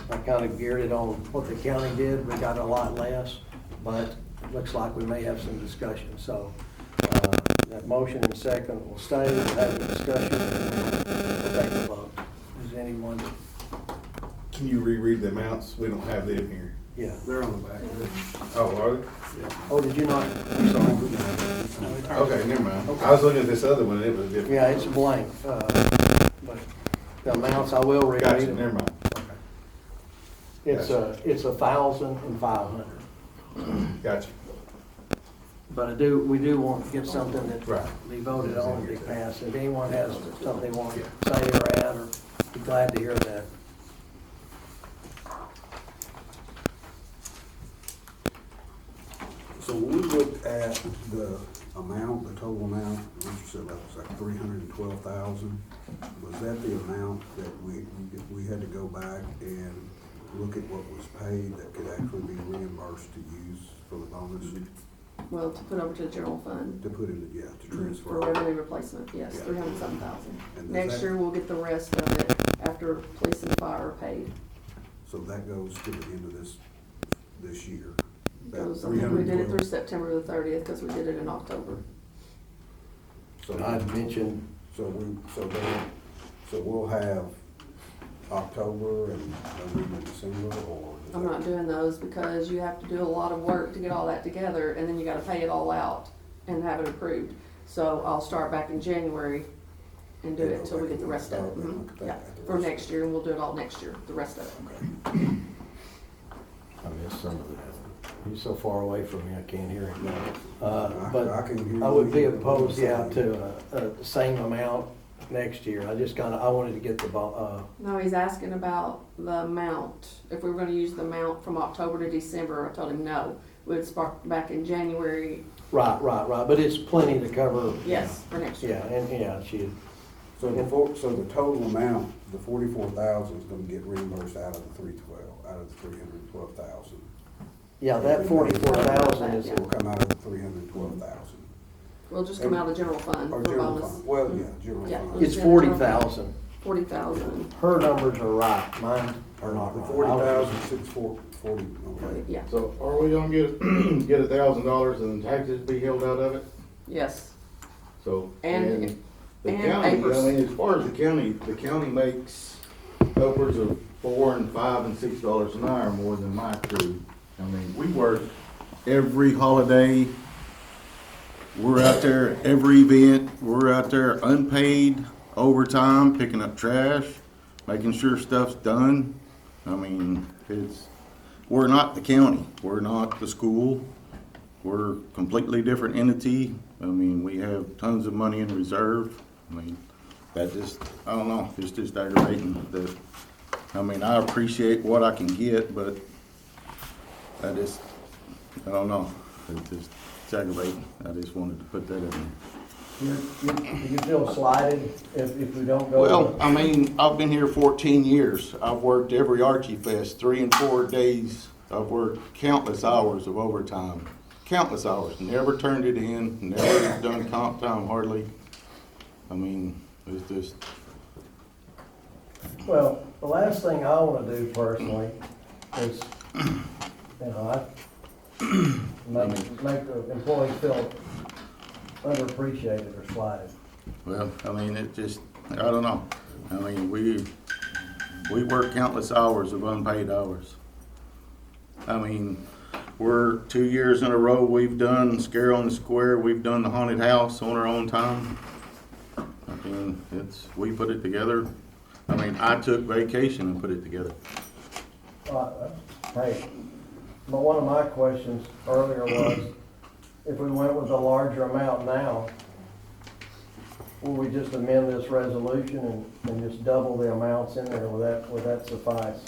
Speaker 2: I kind of geared it on what the county did. We got a lot less, but it looks like we may have some discussion. So that motion and second will stay. We'll have a discussion and we'll take a vote. Does anyone?
Speaker 13: Can you reread the amounts? We don't have them here.
Speaker 2: Yeah.
Speaker 10: They're on the back.
Speaker 13: Oh, are they?
Speaker 2: Oh, did you not? I'm sorry.
Speaker 13: Okay, never mind.
Speaker 2: Okay.
Speaker 13: I was looking at this other one, it was different.
Speaker 2: Yeah, it's blank. But the amounts I will read.
Speaker 13: Gotcha, never mind.
Speaker 2: Okay. It's 1,500.
Speaker 13: Gotcha.
Speaker 2: But we do want to get something that
Speaker 13: Right.
Speaker 2: be voted on and be passed. If anyone has something they want to say or add, or be glad to hear that.
Speaker 14: So when we looked at the amount, the total amount, what you said that was like 312,000, was that the amount that we had to go back and look at what was paid that could actually be reimbursed to use for the bonus?
Speaker 3: Well, to put over to the general fund.
Speaker 14: To put in, to transfer.
Speaker 3: For revenue replacement, yes,
Speaker 14: Yeah.
Speaker 3: 307,000.
Speaker 14: And
Speaker 3: Next
Speaker 14: that-
Speaker 3: year, we'll get the rest of it after police and fire are paid.
Speaker 14: So that goes to the end of this year. That
Speaker 3: Goes, I think we did it
Speaker 14: 312.
Speaker 3: through September the 30th, because we did it in October.
Speaker 14: So
Speaker 2: I'd mentioned,
Speaker 14: So we'll have October and November, December, or? is
Speaker 3: I'm
Speaker 14: that-
Speaker 3: not doing those because you have to do a lot of work to get all that together, and then you gotta pay it all out and have it approved. So I'll start back in January and do it until we get the rest of it. Mhm. Yeah, for next year, and we'll do it all next year, the rest of it.
Speaker 2: I missed some of that. He's so far away from me, I can't hear him. But
Speaker 14: I can hear
Speaker 2: I would be
Speaker 14: you.
Speaker 2: opposed, yeah, to the same amount next year. I wanted to get the,
Speaker 3: No, he's asking about the amount. If we were gonna use the amount from October to December, I told him no. We'd start back in January,
Speaker 2: right, but it's plenty to cover.
Speaker 3: yes, for next year.
Speaker 2: Yeah, and, yeah,
Speaker 14: So the total amount, the 44,000 is gonna get reimbursed out of the 312,000.
Speaker 2: yeah, that 44,000 is,
Speaker 14: It will come out of the 312,000.
Speaker 3: We'll just come out of the general fund
Speaker 14: Or
Speaker 3: for
Speaker 14: general
Speaker 3: bonus.
Speaker 14: fund, well, yeah, general
Speaker 3: Yeah.
Speaker 14: fund.
Speaker 2: it's 40,000.
Speaker 3: 40,000,
Speaker 2: Her numbers are right, mine are not
Speaker 14: The
Speaker 2: right.
Speaker 14: 40,640, okay.
Speaker 3: yeah,
Speaker 13: So are we gonna get $1,000 and taxes be held out of it?
Speaker 3: yes.
Speaker 13: So,
Speaker 3: And-
Speaker 13: the
Speaker 3: and
Speaker 13: county,
Speaker 3: papers.
Speaker 13: I mean, as far as the county makes upwards of $4 and $5 and $6 an hour more than my crew. I mean, we work every holiday. We're out there every event. We're out there unpaid overtime, picking up trash, making sure stuff's done. I mean, we're not the county. We're not the school. We're a completely different entity. I mean, we have tons of money in reserve. I mean, I don't know, it's just aggravating that, I mean, I appreciate what I can get, but I don't know, it's aggravating. I just wanted to put that in there.
Speaker 2: You feel slighted if we don't go?
Speaker 13: Well, I mean, I've been here 14 years. I've worked every Archie Fest, 3 and 4 days. I've worked countless hours of overtime, countless hours. Never turned it in, never done comp time hardly. I mean, it's just,
Speaker 2: Well, the last thing I wanna do personally is, make the employees feel underappreciated or slighted.
Speaker 13: well, I mean, I don't know. I mean, we work countless hours of unpaid hours. I mean,
Speaker 1: we're 2 years in a row, we've done Scare on the Square, we've done the haunted house on our own time. I mean, we put it together. I mean, I took vacation and put it together.
Speaker 2: Hey, but one of my questions earlier was, if we went with a larger amount now, will we just amend this resolution and just double the amounts in there? Would that suffice?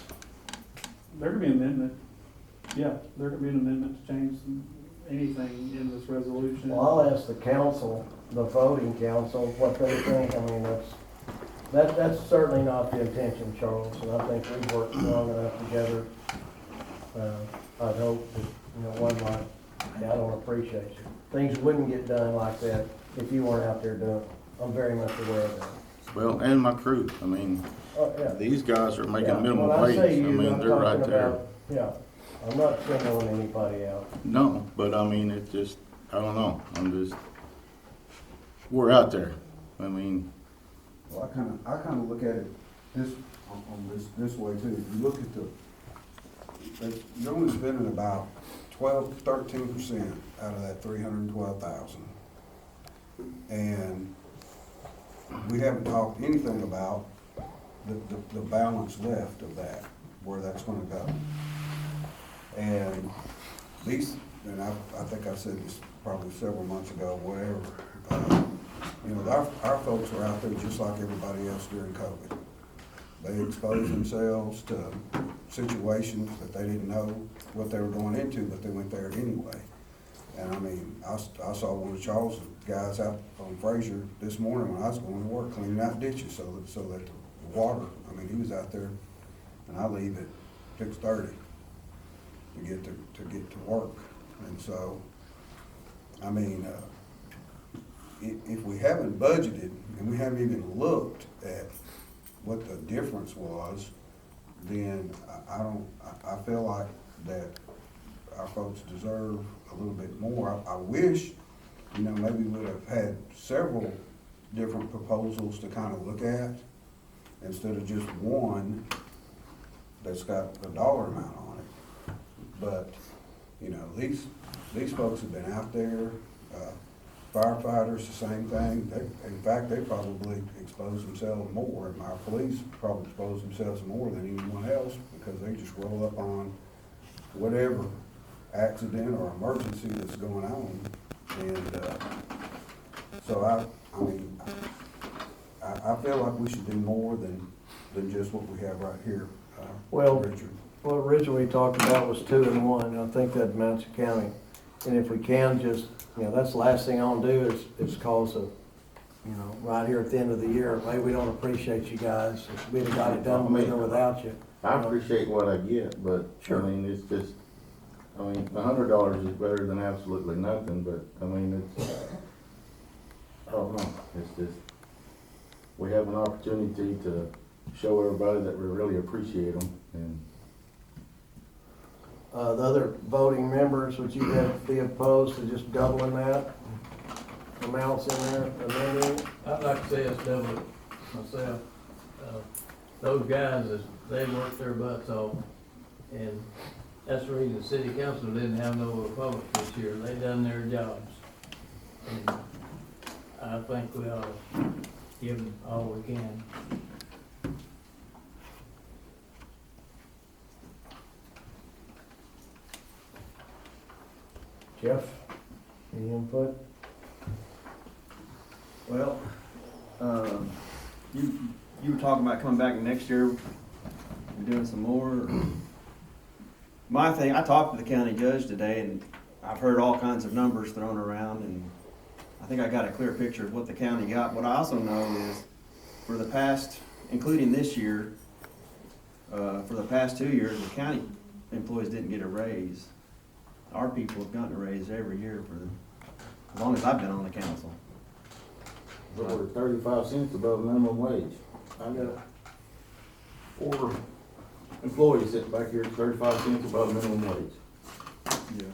Speaker 12: There could be an amendment, yeah, there could be an amendment to change anything in this resolution.
Speaker 2: Well, I'll ask the council, the voting council, what they think. I mean, that's certainly not the intention, Charles, and I think we've worked long enough together. I'd hope that, one like, I don't appreciate you. Things wouldn't get done like that if you weren't out there doing it. I'm very much aware of that.
Speaker 1: Well, and my crew, I mean,
Speaker 2: Oh, yeah.
Speaker 1: these guys are making
Speaker 2: Yeah,
Speaker 1: minimum
Speaker 2: when I
Speaker 1: wage.
Speaker 2: say
Speaker 1: I
Speaker 2: you,
Speaker 1: mean,
Speaker 2: I'm
Speaker 1: they're right
Speaker 2: talking
Speaker 1: there.
Speaker 2: about- Yeah, I'm not singling anybody out.
Speaker 1: No, but I mean, it just, I don't know, we're out there. I mean,
Speaker 14: Well, I kinda look at it this way too. If you look at you're only spending about 13% out of that 312,000. And we haven't talked anything about the balance left of that, where that's gonna go. And I think I said this probably several months ago, whatever, our folks were out there just like everybody else during COVID. They exposed themselves to situations that they didn't know what they were going into, but they went there anyway. And I mean, I saw one of Charles' guys out on Fraser this morning when I was going to work, cleaning out ditches so that the water, I mean, he was out there, and I leave at 6:30 to get to work. And so, I mean, if we haven't budgeted and we haven't even looked at what the difference was, then I feel like that our folks deserve a little bit more. I wish, maybe we would have had several different proposals to kind of look at instead of just one that's got a dollar amount on it. But, these folks have been out there, firefighters, the same thing. In fact, they probably expose themselves more, and our police probably expose themselves more than anyone else because they just roll up on whatever accident or emergency that's going on. And so I feel like we should do more than just what we have right here,
Speaker 2: Well,
Speaker 14: Richard.
Speaker 2: what originally we talked about was 2 and 1, and I think that amounts to county. And if we can just, that's the last thing I want to do is cause right here at the end of the year, maybe we don't appreciate you guys. We'd have got it done with or without you.
Speaker 1: I appreciate what I get, but,
Speaker 2: Sure.
Speaker 1: I mean, it's just, $100 is better than absolutely nothing, but, I don't know, it's just, we have an opportunity to show everybody that we really appreciate them, and
Speaker 2: The other voting members, would you be opposed to just doubling that amounts in there, amending?
Speaker 5: I'd like to see us double it myself. Those guys, they work their butts off, and that's the reason the city council didn't have no Republicans this year. They done their jobs. And I think we ought to give them all we can.
Speaker 2: Jeff, any input?
Speaker 8: Well, you were talking about coming back next year and doing some more. My thing, I talked to the county judge today, and I've heard all kinds of numbers thrown around, and I think I got a clear picture of what the county got. What I also know is, for the past, including this year, for the past 2 years, the county employees didn't get a raise. Our people have gotten a raise every year as long as I've been on the council.
Speaker 1: we're 35 cents above minimum wage. I got 4 employees sitting back here at 35 cents above minimum wage.
Speaker 8: Yeah.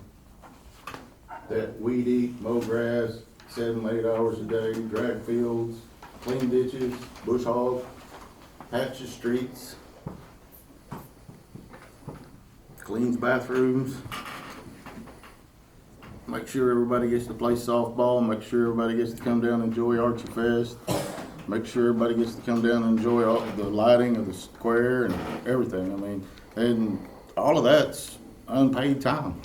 Speaker 1: That weed eat, mow grass, 7, 8 hours a day, drag fields, clean ditches, bush hog, patch the streets, cleans bathrooms. make sure everybody gets to play softball, make sure everybody gets to come down and enjoy Archie Fest, make sure everybody gets to come down and enjoy all the lighting of the square and everything. I mean, and all of that's unpaid time.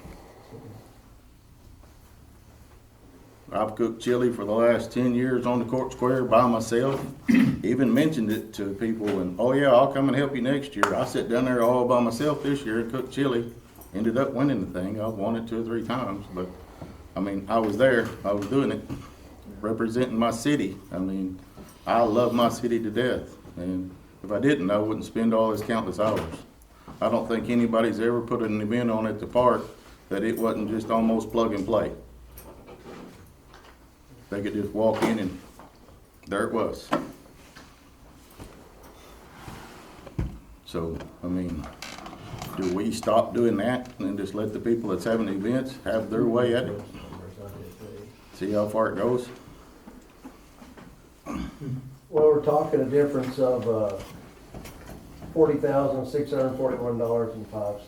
Speaker 1: I've cooked chili for the last 10 years on the court square by myself. Even mentioned it to people and, oh yeah, I'll come and help you next year. I sat down there all by myself this year and cooked chili. Ended up winning the thing. I've won it 2 or 3 times, but I mean, I was there. I was doing it, representing my city. I mean, I love my city to death. And if I didn't, I wouldn't spend all this countless hours. I don't think anybody's ever put an event on at the park that it wasn't just almost plug and play. They could just walk in and there it was. So, I mean, do we stop doing that and just let the people that's having events have their way at it? See how far it goes?
Speaker 2: Well, we're talking a difference of $40,641.05.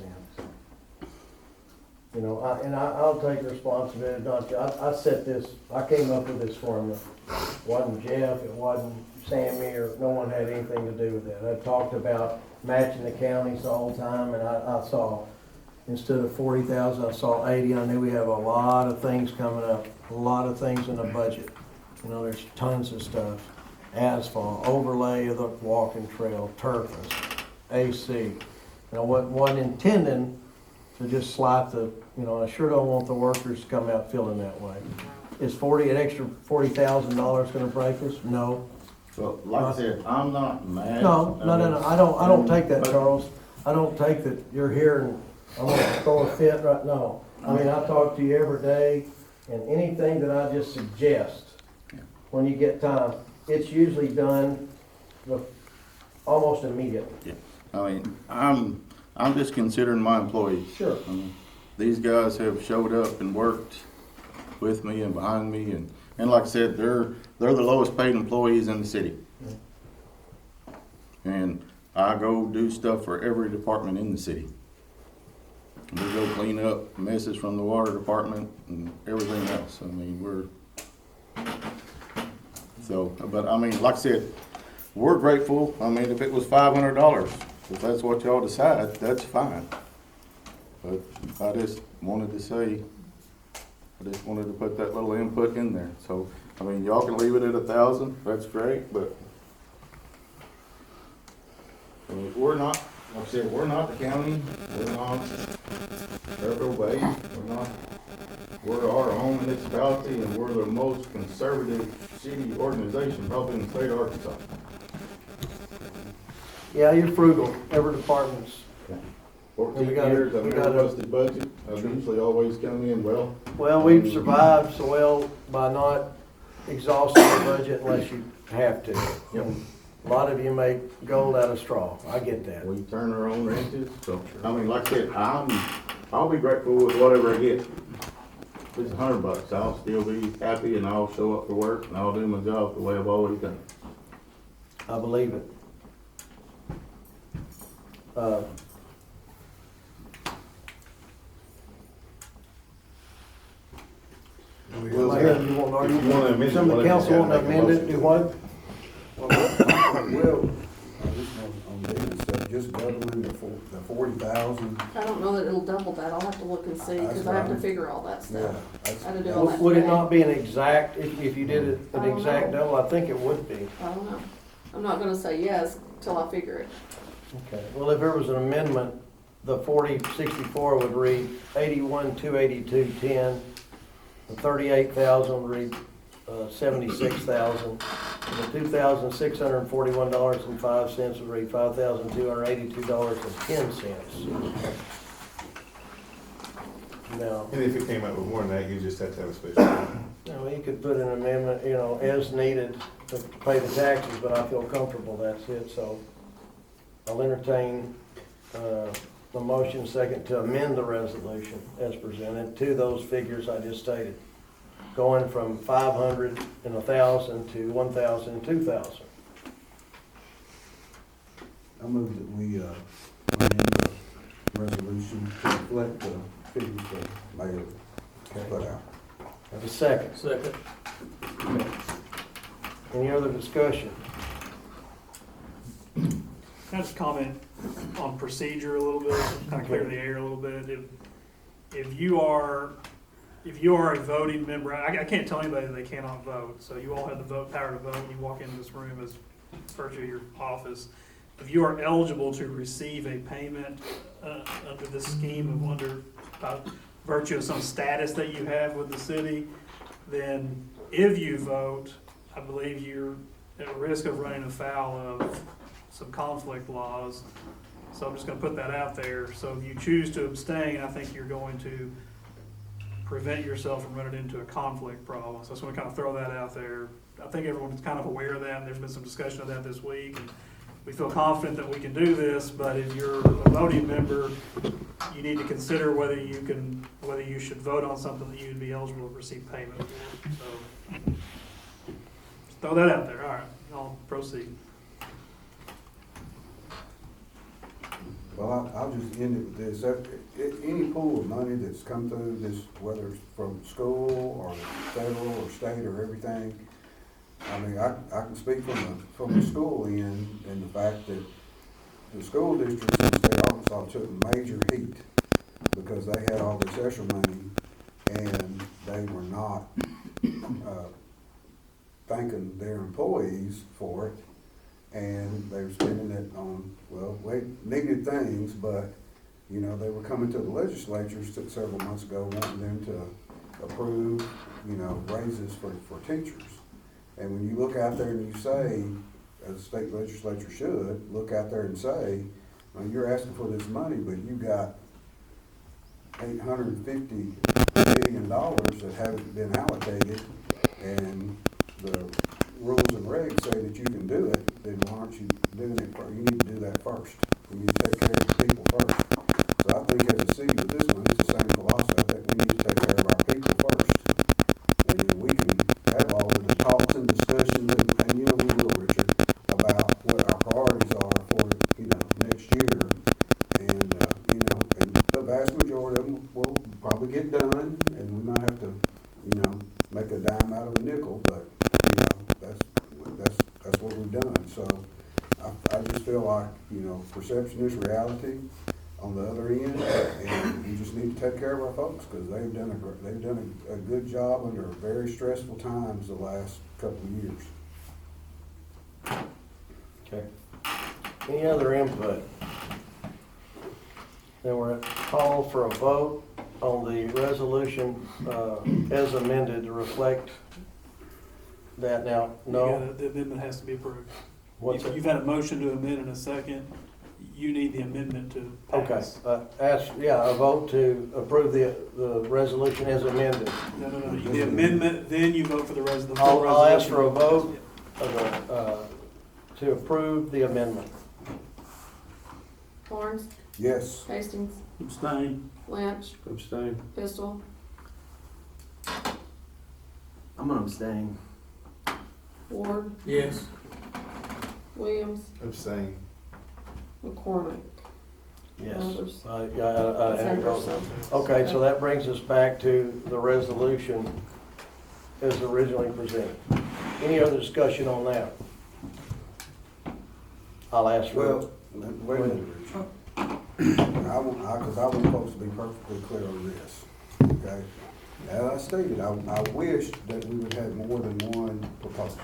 Speaker 2: You know, I'll take responsibility. I set this. I came up with this formula. It wasn't Jeff. It wasn't Sammy, or no one had anything to do with that. I talked about matching the counties the whole time, and I saw instead of 40,000, I saw 80. I knew we have a lot of things coming up. A lot of things in the budget. You know, there's tons of stuff. Asphalt, overlay of the walking trail, turf, AC. You know, wasn't intending to just slap the, you know, I sure don't want the workers to come out feeling that way. Is an extra $40,000 gonna break us? No.
Speaker 1: Well, like I said, I'm not mad.
Speaker 2: No, I don't take that, Charles. I don't take that you're here and I'm gonna throw a fit right, no. I mean, I talk to you every day, and anything that I just suggest, when you get time, it's usually done almost immediately.
Speaker 1: Yeah. I mean, I'm just considering my employees.
Speaker 2: Sure.
Speaker 1: I mean, these guys have showed up and worked with me and behind me, and like I said, they're the lowest paid employees in the city. And I go do stuff for every department in the city. We go clean up messes from the water department and everything else. I mean, but I mean, like I said, we're grateful. I mean, if it was $500, if that's what y'all decide, that's fine. But I just wanted to put that little input in there. So, I mean, y'all can leave it at 1,000, that's great, but I mean, we're not, like I said, we're not the county, we're not Fairfield Bay, we're our own municipality, and we're the most conservative city organization probably in the state of Arkansas.
Speaker 2: Yeah, you're frugal, every department's.
Speaker 1: 14
Speaker 2: We gotta-
Speaker 1: years, I've
Speaker 2: we
Speaker 1: never
Speaker 2: gotta-
Speaker 1: busted budget, I've usually always come in well.
Speaker 2: Well, we've survived so well by not exhausting the budget unless you have to.
Speaker 1: Yep.
Speaker 2: A lot of you make gold out of straw, I get that.
Speaker 1: We turn our own wrenches, so, I mean, like I said, I'll be grateful with whatever I get. If it's $100, I'll still be happy and I'll show up for work and I'll do my job the way I've always done.
Speaker 2: I believe it. Well, here, you want to argue?
Speaker 13: If you wanna amend it,
Speaker 2: Some of the
Speaker 13: whatever,
Speaker 2: council
Speaker 13: you
Speaker 2: want to
Speaker 13: gotta make a
Speaker 2: amend it,
Speaker 13: motion
Speaker 2: do
Speaker 13: to
Speaker 2: what?
Speaker 14: Well, just on these, just doubling the 40,000.
Speaker 3: I don't know that it'll double that, I'll have to look and see, because I have to figure all that
Speaker 14: Yeah,
Speaker 3: stuff.
Speaker 14: that's-
Speaker 3: I had to do all that
Speaker 2: Would it
Speaker 3: today.
Speaker 2: not be an exact, if you did it
Speaker 3: I
Speaker 2: an
Speaker 3: don't
Speaker 2: exact
Speaker 3: know.
Speaker 2: double, I think it would be.
Speaker 3: I don't know. I'm not gonna say yes till I figure it.
Speaker 2: Okay, well, if there was an amendment, the 4064 would read 81,282,10. The 38,000 would read 76,000. The $2,641.05 would read $5,282.10. Now,
Speaker 13: And if it came out with more than that, you just have to have a special meeting.
Speaker 2: you know, you could put an amendment, you know, as needed to pay the taxes, but I feel comfortable that's it, so I'll entertain the motion second to amend the resolution as presented to those figures I just stated, going from 500 and 1,000 to 1,000 and 2,000.
Speaker 14: I move that we amend the resolution to reflect the figures that Mayor put out.
Speaker 2: Have a second.
Speaker 5: Second.
Speaker 2: Any other discussion?
Speaker 12: Can I just comment on procedure a little bit, kind of clear the air a little bit? If you are a voting member, I can't tell anybody that they cannot vote, so you all have the power to vote when you walk into this room as virtue of your office. If you are eligible to receive a payment under this scheme of by virtue of some status that you have with the city, then if you vote, I believe you're at risk of running afoul of some conflict laws. So I'm just gonna put that out there. So if you choose to abstain, I think you're going to prevent yourself from running into a conflict problem. So I just wanna kind of throw that out there. I think everyone's kind of aware of that, and there's been some discussion of that this week. And we feel confident that we can do this, but if you're a voting member, you need to consider whether you should vote on something that you'd be eligible to receive payment for. So, just throw that out there. All right, I'll proceed.
Speaker 14: Well, I'll just end it with this. Any pool of money that's come through this, whether it's from school or federal or state or everything, I mean, I can speak from the school end, and the fact that the school districts in the state of Arkansas took major heat because they had all this extra money and they were not thanking their employees for it, and they were spending it on, well, needed things, but, you know, they were coming to the legislatures several months ago wanting them to approve, you know, raises for teachers. And when you look out there and you say, as the state legislature should, look out there and say, well, you're asking for this money, but you got $850 million that haven't been allocated, and the rules and regs say that you can do it, then why aren't you doing it first? You need to do that first. You need to take care of the people first. So I think as a city with this one, it's the same philosophy. I think we need to take care of our people first. And then we can have all of the talks and discussions, and you know we will, Richard, about what our priorities are for, you know, next year. And, you know, and the vast majority of them will probably get done, and we might have to, you know, make a dime out of a nickel, but, you know, that's what we've done. So I just feel like, you know, perception is reality on the other end, and we just need to take care of our folks, because they've done a good job under very stressful times the last couple of years.
Speaker 2: Okay. Any other input? Then we're at call for a vote on the resolution as amended to reflect that now. No?
Speaker 12: The amendment has to be approved.
Speaker 2: What's it?
Speaker 12: You've had a motion to amend in a second. You need the amendment to pass.
Speaker 2: Okay, a vote to approve the resolution as amended.
Speaker 12: No. The amendment, then you vote for the full resolution.
Speaker 2: I'll ask for a vote to approve the amendment.
Speaker 3: Barnes,
Speaker 14: Yes.
Speaker 3: Hastings,
Speaker 4: Abstain.
Speaker 3: Lynch,
Speaker 10: Abstain.
Speaker 3: Pistol,
Speaker 8: I'm gonna abstain.
Speaker 3: Ward,
Speaker 5: Yes.
Speaker 3: Williams,
Speaker 13: Abstain.
Speaker 3: McCormick.
Speaker 2: Yes.
Speaker 3: Others.
Speaker 2: Yeah. Okay, so that brings us back to the resolution as originally presented. Any other discussion on that? I'll ask for.
Speaker 14: Well, wait a minute, Richard. Because I want folks to be perfectly clear on this, okay? As I stated, I wish that we would have more than one proposal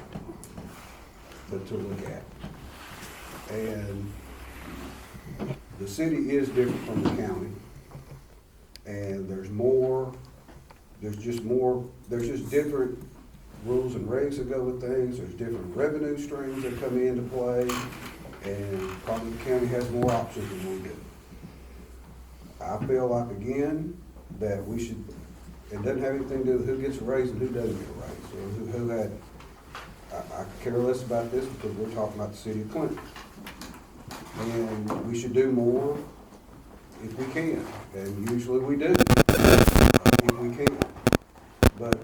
Speaker 14: to look at. And the city is different from the county, and there's just different rules and regs that go with things. There's different revenue streams that come into play, and probably the county has more options than we do. I feel like, again, that we should, it doesn't have anything to do with who gets a raise and who doesn't get a raise, or who had, I care less about this because we're talking about the city of Clinton. And we should do more if we can, and usually we do, if we can. But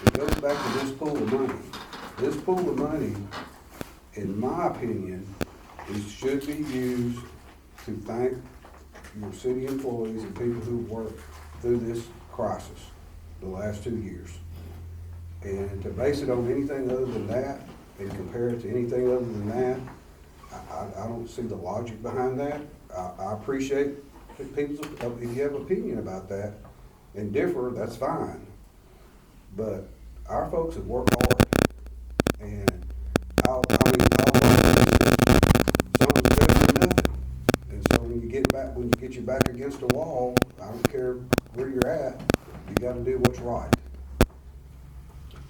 Speaker 14: it goes back to this pool of money. This pool of money, in my opinion, should be used to thank your city employees and people who worked through this crisis the last 2 years. And to base it on anything other than that, and compare it to anything other than that, I don't see the logic behind that. I appreciate that people's, if you have an opinion about that and differ, that's fine. But our folks have worked hard, and some was better than nothing. And so when you get your back against a wall, I don't care where you're at, you gotta do what's right.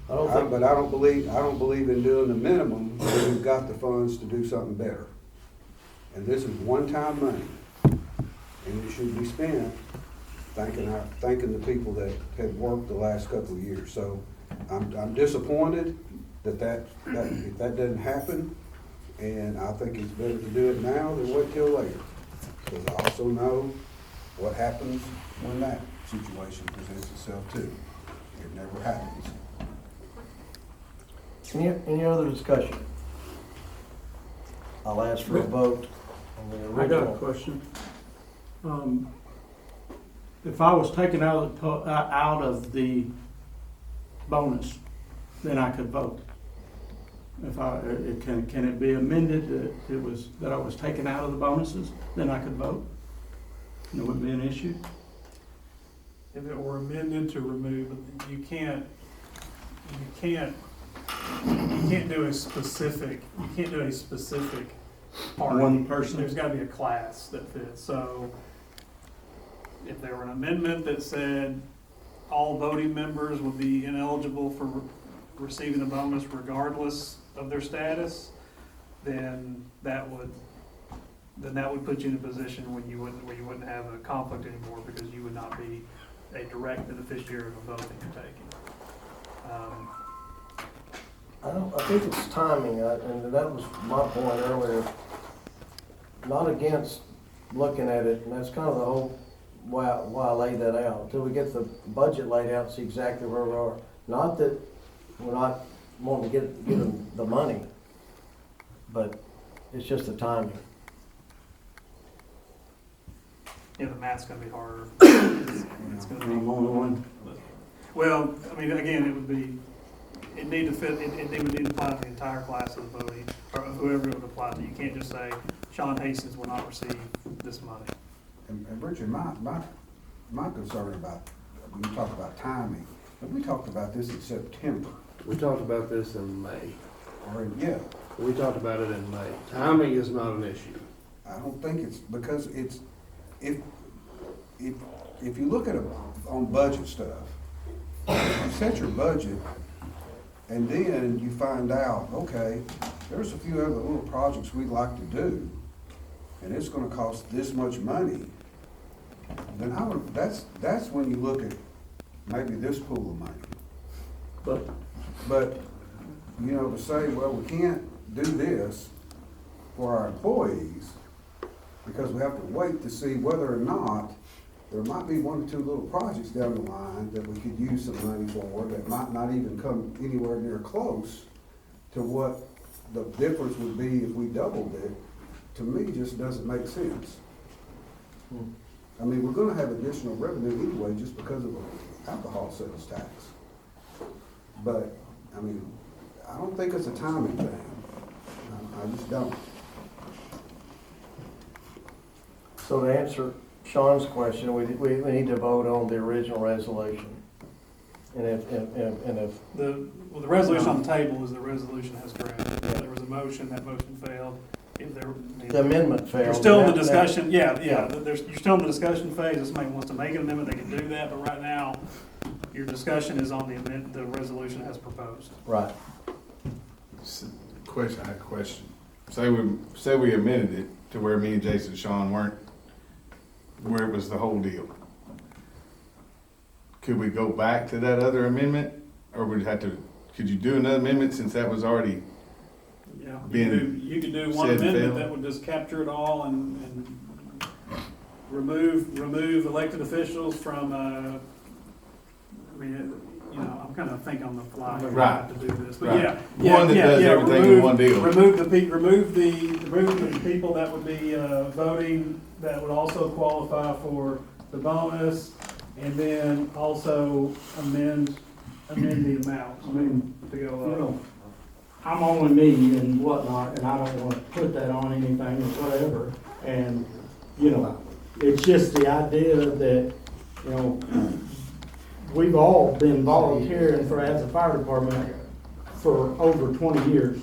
Speaker 14: But I don't believe in doing the minimum when we've got the funds to do something better. And this is one-time money, and it should be spent thanking the people that have worked the last couple of years. So I'm disappointed that doesn't happen, and I think it's better to do it now than wait till later. Because I also know what happens when that situation presents itself too. It never happens.
Speaker 2: Any other discussion? I'll ask for a vote on the
Speaker 4: I got a
Speaker 2: original.
Speaker 4: question. If I was taken out of the bonus, then I could vote. Can it be amended that I was taken out of the bonuses, then I could vote? And it wouldn't be an issue?
Speaker 12: If it were amended to remove, you can't do a specific party.
Speaker 4: One person?
Speaker 12: There's gotta be a class that fits, so if there were an amendment that said all voting members would be ineligible for receiving a bonus regardless of their status, then that would put you in a position where you wouldn't have a conflict anymore, because you would not be a direct beneficiary of a vote that you're taking.
Speaker 2: I think it's timing, and that was my point earlier. Not against looking at it, and that's kind of the whole, why I laid that out. Until we get the budget laid out, see exactly where we are. Not that we're not wanting to give them the money, but it's just the timing.
Speaker 12: Yeah, the math's gonna be harder. It's gonna be.
Speaker 4: I'm only one.
Speaker 12: Well, I mean, again, it need to fit, it would need to apply to the entire class of voting, or whoever it would apply to. You can't just say, Sean Hastings will not receive this money.
Speaker 14: And Richard, my concern about, when you talk about timing, and we talked about this in September,
Speaker 10: We talked about this in May.
Speaker 14: yeah,
Speaker 10: We talked about it in May. Timing is not an issue.
Speaker 14: I don't think it's, because it's, if you look at on budget stuff, you set your budget, and then you find out, okay, there's a few other little projects we'd like to do, and it's gonna cost this much money, then that's when you look at maybe this pool of money. But, you know, to say, well, we can't do this for our employees, because we have to wait to see whether or not there might be one or two little projects down the line that we could use some money for that might not even come anywhere near close to what the difference would be if we doubled it, to me, just doesn't make sense. I mean, we're gonna have additional revenue anyway just because of alcohol sales tax. But, I mean, I don't think it's a timing thing. I just don't.
Speaker 2: So to answer Sean's question, we need to vote on the original resolution. And if
Speaker 12: The resolution on the table is the resolution has granted. There was a motion, that motion failed.
Speaker 2: the amendment failed.
Speaker 12: You're still in the
Speaker 2: now-
Speaker 12: discussion, you're still in the discussion phase. If somebody wants to make an amendment, they can do that, but right now, your discussion is on the resolution as proposed.
Speaker 2: Right.
Speaker 13: I had a question. Say we amended it to where me and Jason and Sean weren't, where it was the whole deal. Could we go back to that other amendment, or could you do another amendment since that was already?
Speaker 12: Yeah,
Speaker 13: Being
Speaker 12: you could do one
Speaker 13: said
Speaker 12: amendment
Speaker 13: failed.
Speaker 12: that would just capture it all and remove elected officials from, I mean, you know, I'm kind of thinking on the fly here
Speaker 13: Right.
Speaker 12: to do this, but
Speaker 13: Right.
Speaker 12: yeah.
Speaker 13: One that does everything in one deal.
Speaker 12: Remove the people that would be, voting, that would also qualify for the bonus, and then also amend amend the amount, I mean, to
Speaker 4: You
Speaker 12: go
Speaker 4: know, I'm only me and whatnot, and I don't wanna put that on anything or whatever. And, you know, it's just the idea that, you know, we've all been volunteering for, as a fire department for over 20 years.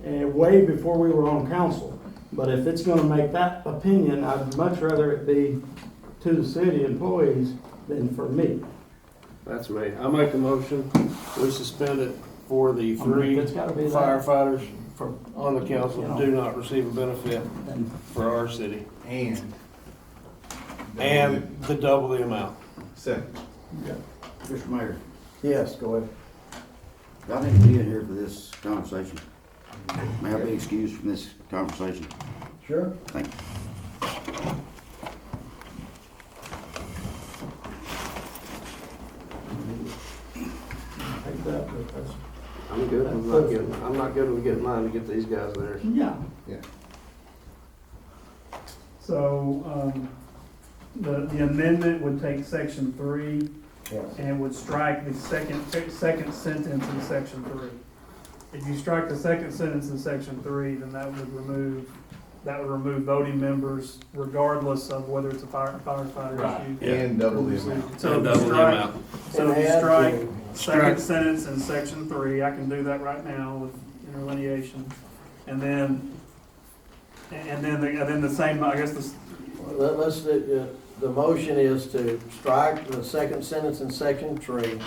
Speaker 4: And way before we were on council. But if it's gonna make that opinion, I'd much rather it be to the city employees than for me.
Speaker 10: That's me. I make a motion, we suspend it for the
Speaker 4: I mean,
Speaker 10: three
Speaker 4: it's gotta be that.
Speaker 10: firefighters
Speaker 4: For,
Speaker 10: on the council who do not receive a benefit
Speaker 4: and
Speaker 10: for our city.
Speaker 13: And.
Speaker 10: And the double the amount.
Speaker 13: Second.
Speaker 7: Mr. Mayor,
Speaker 2: Yes, go ahead.
Speaker 7: I need to be in here for this conversation. May I be excused from this conversation?
Speaker 2: Sure.
Speaker 7: Thank you.
Speaker 4: take that, but that's,
Speaker 10: I'm good I'm not good with getting mine to get these guys there.
Speaker 4: yeah.
Speaker 12: So, the amendment would take section 3
Speaker 2: Yes.
Speaker 12: and would strike the second sentence in section 3. If you strike the second sentence in section 3, then that would remove voting members regardless of whether it's a firefighter
Speaker 4: Right.
Speaker 12: issue.
Speaker 13: And double the amount.
Speaker 12: So
Speaker 10: And
Speaker 12: if you
Speaker 10: double the
Speaker 12: strike,
Speaker 10: amount.
Speaker 12: so if you
Speaker 2: And
Speaker 12: strike
Speaker 2: add
Speaker 12: second sentence in section 3, I can do that right now with interlineation. And then the same, I guess,
Speaker 2: Let's, the motion is to strike the second sentence in section 3,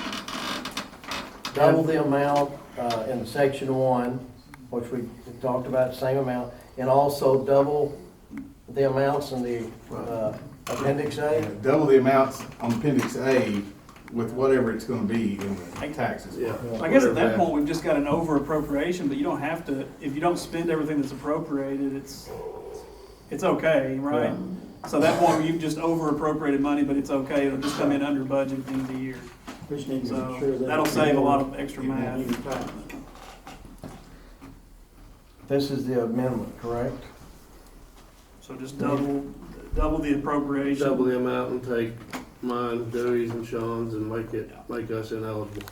Speaker 2: double the amount in section 1, which we talked about, same amount, and also double the amounts in the appendix A.
Speaker 13: Double the amounts on appendix A with whatever it's gonna be in the taxes.
Speaker 10: Yeah.
Speaker 12: I guess at that point, we've just got an over appropriation, but you don't have to, if you don't spend everything that's appropriated, it's okay, right? So at that point, you've just over appropriated money, but it's okay, it'll just come in under budget at the end of the year.
Speaker 4: We just need to
Speaker 12: So
Speaker 4: make sure that.
Speaker 12: that'll save a lot of extra math.
Speaker 2: This is the amendment, correct?
Speaker 12: So just double the appropriation.
Speaker 10: Double the amount and take mine, Dewey's and Sean's and make us ineligible.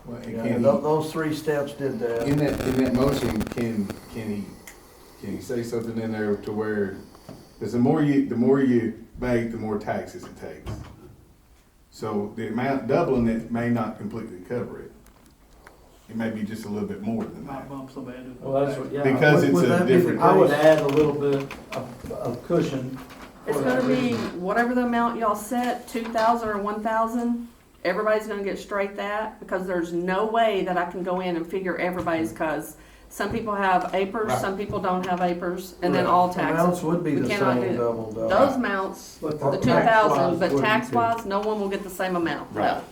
Speaker 13: Well, and
Speaker 2: Yeah,
Speaker 13: can
Speaker 2: and those 3 steps did that.
Speaker 13: in that motion, can he say something in there to where, because the more you make, the more taxes it takes. So the amount, doubling it may not completely cover it. It may be just a little bit more than
Speaker 12: Might
Speaker 13: that.
Speaker 12: bump somebody.
Speaker 4: Well, that's what, yeah.
Speaker 13: Because it's
Speaker 4: Would
Speaker 13: a
Speaker 4: that be-
Speaker 13: different
Speaker 4: I would
Speaker 13: case.
Speaker 4: add a little bit of cushion. for
Speaker 3: It's
Speaker 4: that
Speaker 3: gonna be
Speaker 4: reason.
Speaker 3: whatever the amount y'all set, 2,000 or 1,000, everybody's gonna get straight that, because there's no way that I can go in and figure everybody's, cause some people have APRs,
Speaker 13: Right.
Speaker 3: some people don't have APRs, and then all
Speaker 2: Amounts
Speaker 3: taxes.
Speaker 2: would be
Speaker 3: We
Speaker 2: the
Speaker 3: cannot
Speaker 2: same,
Speaker 3: do-
Speaker 2: double.
Speaker 3: Those amounts,
Speaker 4: But
Speaker 3: the
Speaker 4: tax-wise
Speaker 3: 2,000, but
Speaker 4: wouldn't
Speaker 3: tax
Speaker 4: be.
Speaker 3: wise, no one will get the same amount, no.
Speaker 13: Right.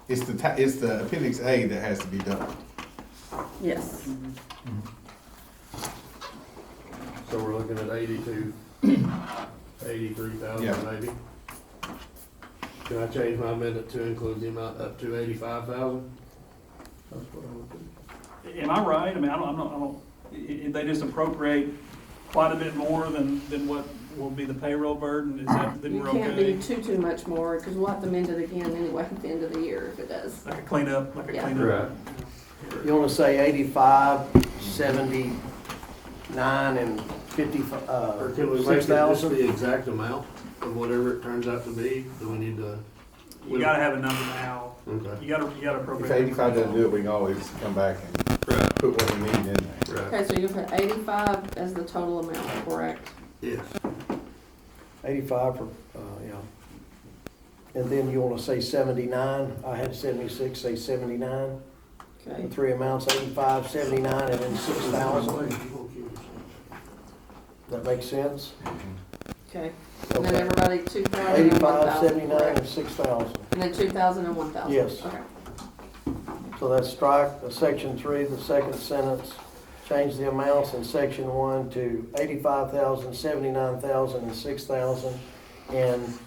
Speaker 13: It's the appendix A that has to be doubled.
Speaker 3: Yes.
Speaker 10: So we're looking at 83,000
Speaker 13: Yeah.
Speaker 10: maybe. Can I change my amendment to include the amount up to 85,000?
Speaker 4: That's what I would do.
Speaker 12: Am I right? I mean, I don't, they just appropriate quite a bit more than what will be the payroll burden, is that, then
Speaker 3: You
Speaker 12: we're
Speaker 3: can't
Speaker 12: okay?
Speaker 3: be too much more, because we'll have to amend it again anyway at the end of the year if it does.
Speaker 12: Like a cleanup,
Speaker 3: Yeah.
Speaker 12: cleanup.
Speaker 2: You wanna say 85, 79, and 50,
Speaker 10: Or can we make it just
Speaker 2: 6,000?
Speaker 10: the exact amount of whatever it turns out to be? Do we need to?
Speaker 12: You gotta have a number now.
Speaker 10: Okay.
Speaker 12: You gotta
Speaker 13: If
Speaker 12: appropriate.
Speaker 13: 85 doesn't do it, we can always come back and put what we need in there.
Speaker 10: Right.
Speaker 3: Okay, so you put 85 as the total amount, correct?
Speaker 10: Yes.
Speaker 2: 85 for, yeah. And then you wanna say 79, I had 76, say 79.
Speaker 3: Okay.
Speaker 2: The 3 amounts, 85, 79, and then 6,000. That makes sense?
Speaker 3: Okay. And then
Speaker 2: Okay.
Speaker 3: everybody 2,000 and
Speaker 2: 85,
Speaker 3: 1,000,
Speaker 2: 79,
Speaker 3: correct?
Speaker 2: and 6,000.
Speaker 3: And then 2,000 and 1,000?
Speaker 2: Yes.
Speaker 3: Okay.
Speaker 2: So that's strike section 3, the second sentence, change the amounts in section 1 to 85,000, 79,000, and 6,000, and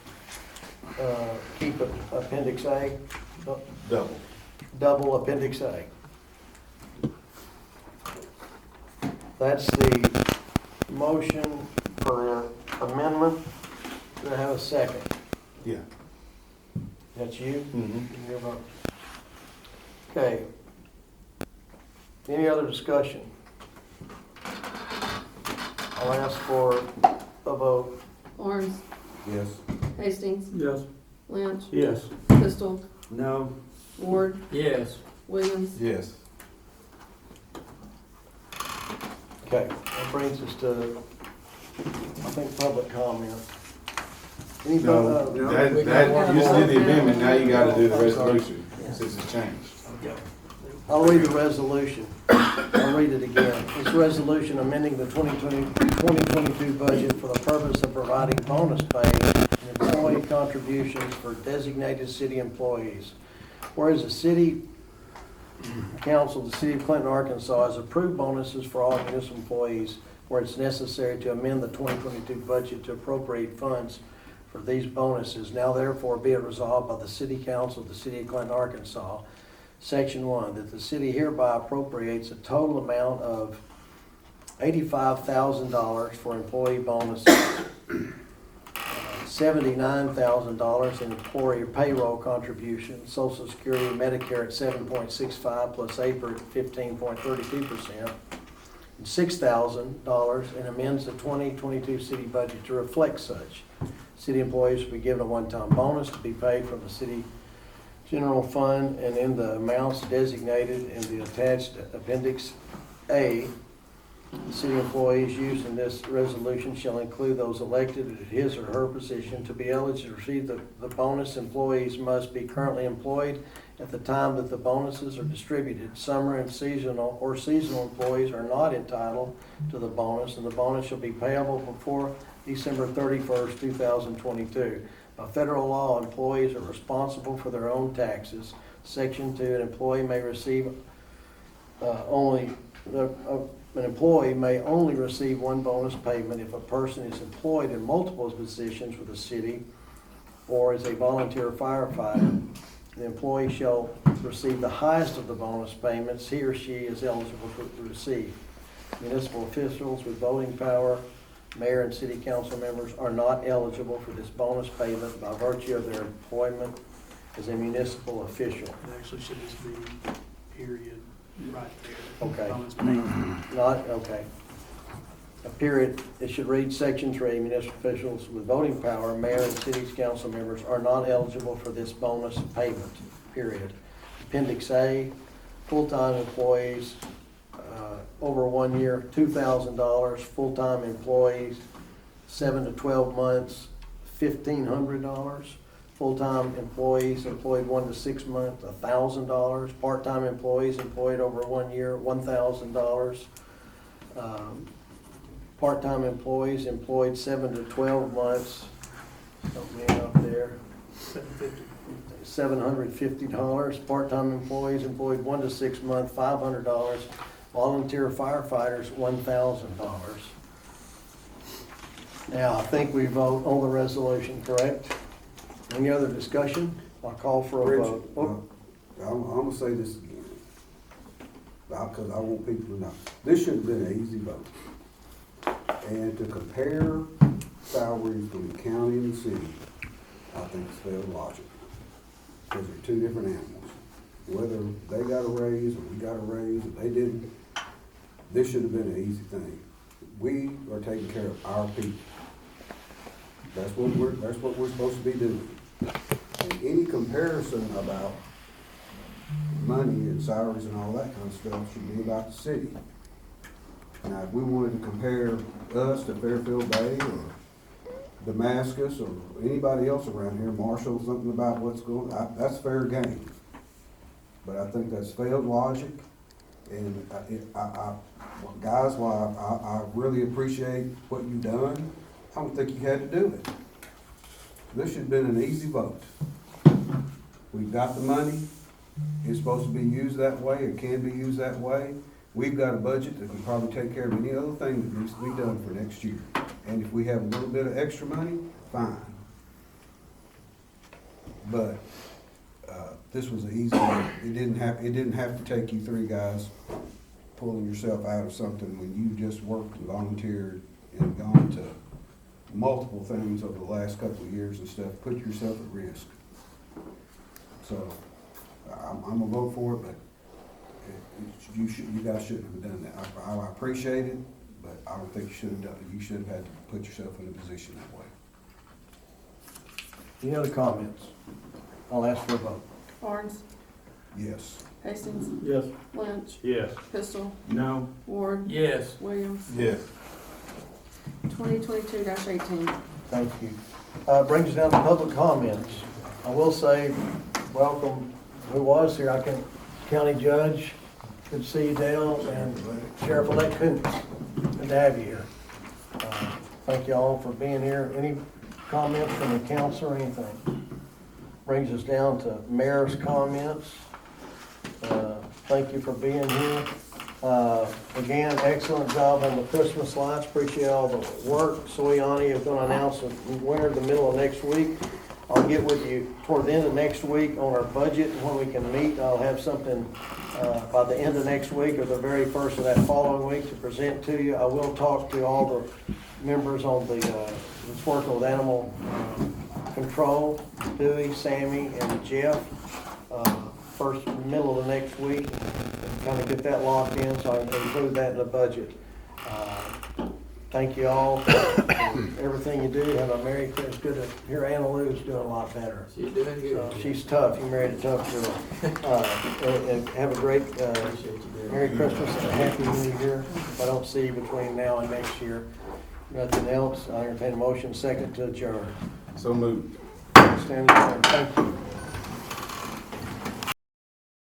Speaker 2: keep appendix A,
Speaker 13: Double.
Speaker 2: double appendix A. That's the motion for the amendment. Do I have a second?
Speaker 13: Yeah.
Speaker 2: That's you?
Speaker 13: Mm-hmm.
Speaker 2: Your vote. Okay. Any other discussion? I'll ask for a vote.
Speaker 3: Lawrence,
Speaker 14: Yes.
Speaker 3: Hastings,
Speaker 4: Yes.
Speaker 3: Lynch,
Speaker 4: Yes.
Speaker 3: Pistol,
Speaker 8: No.
Speaker 3: Ward,
Speaker 5: Yes.
Speaker 3: Williams.
Speaker 9: Yes.
Speaker 2: Okay, that brings us to, I think, public comment. Any
Speaker 13: No,
Speaker 2: pub-
Speaker 13: that, you just did the amendment, now you gotta do the resolution, since it's changed.
Speaker 2: I'll read the resolution. I'll read it again. This resolution amending the 2022 budget for the purpose of providing bonus pay and employee contributions for designated city employees. Whereas the city council, the city of Clinton, Arkansas, has approved bonuses for all municipal employees where it's necessary to amend the 2022 budget to appropriate funds for these bonuses. Now therefore be it resolved by the city council of the city of Clinton, Arkansas, Section 1, that the city hereby appropriates a total amount of $85,000 for employee bonuses, $79,000 in employer payroll contributions, Social Security and Medicare at 7.65 plus APR at 15.32%, and $6,000 and amends the 2022 city budget to reflect such. City employees will be given a one-time bonus to be paid from the city general fund and in the amounts designated in the attached Appendix A. The city employees used in this resolution shall include those elected at his or her position. To be eligible to receive the bonus, employees must be currently employed at the time that the bonuses are distributed. Summer and seasonal employees are not entitled to the bonus, and the bonus shall be payable before December 31st, 2022. By federal law, employees are responsible for their own taxes. Section 2, an employee may only receive one bonus payment if a person is employed in multiple positions with the city or is a volunteer firefighter. The employee shall receive the highest of the bonus payments he or she is eligible to receive. Municipal officials with voting power, mayor and city council members, are not eligible for this bonus payment by virtue of their employment as a municipal official.
Speaker 12: It actually should just be period right there.
Speaker 2: Okay.
Speaker 12: Bonus payment.
Speaker 2: Not, okay. A period, it should read Section 3, municipal officials with voting power, mayor and city council members are not eligible for this bonus payment, period. Appendix A, full-time employees, over 1 year, $2,000, full-time employees, 7 to 12 months, $1,500. Full-time employees employed 1 to 6 months, $1,000. Part-time employees employed over 1 year, $1,000. Part-time employees employed 7 to 12 months, help me out there, $750. Part-time employees employed 1 to 6 months, $500. Volunteer firefighters, $1,000. Now, I think we vote on the resolution, correct? Any other discussion? I'll call for a
Speaker 14: Rich,
Speaker 2: vote. Oh,
Speaker 14: I'm gonna say this again, because I want people to know, this should have been an easy vote. And to compare salaries from the county and the city, I think it's failed logic, because they're two different animals. Whether they got a raise or we got a raise, if they didn't, this should have been an easy thing. We are taking care of our people. That's what we're supposed to be doing. And any comparison about money and salaries and all that kind of stuff should be about the city. Now, if we wanted to compare us to Fairfield Bay or Damascus or anybody else around here, Marshall, something about what's going on, that's fair game. But I think that's failed logic. And guys, while I really appreciate what you've done, I don't think you had to do it. This should have been an easy vote. We've got the money. It's supposed to be used that way. It can be used that way. We've got a budget that can probably take care of any other thing that needs to be done for next year. And if we have a little bit of extra money, fine. But this was an easy one. It didn't have to take you three guys pulling yourself out of something when you just worked and volunteered and gone to multiple things over the last couple of years and stuff, put yourself at risk. So, I'm gonna vote for it, but you guys shouldn't have done that. I appreciate it, but I don't think you should have done it. You should have had to put yourself in a position that way.
Speaker 2: Any other comments? I'll ask for a vote.
Speaker 3: Barnes,
Speaker 14: Yes.
Speaker 3: Hastings,
Speaker 4: Yes.
Speaker 3: Lynch,
Speaker 10: Yes.
Speaker 3: Pistol,
Speaker 8: No.
Speaker 3: Ward,
Speaker 5: Yes.
Speaker 3: Williams.
Speaker 13: Yes.
Speaker 3: 2022-18.
Speaker 2: Thank you. Brings us down to public comments. I will say, welcome, who was here, County Judge, good to see you, Dale, and Sheriff-elect Coons, good to have you here. Thank you all for being here. Any comments from the council or anything? Brings us down to mayor's comments. Thank you for being here. Again, excellent job on the Christmas lights. Appreciate all the work. Soyani is gonna announce the winner the middle of next week. I'll get with you toward the end of next week on our budget and when we can meet. I'll have something, by the end of next week or the very first of that following week to present to you. I will talk to all the members on that's working with animal control, Dewey, Sammy, and Jeff. Middle of the next week, kind of get that locked in, so I can include that in the budget. Thank you all for everything you do. Have a Merry Christmas. Good to hear Anna Lou's doing a lot better.
Speaker 5: She's doing good.
Speaker 2: She's tough. You married a tough girl. And have a great Merry Christmas and a Happy New Year. If I don't see you between now and next year, nothing else, I entertain a motion second to adjourn.
Speaker 13: So moved.
Speaker 2: Stand adjourned. Thank you.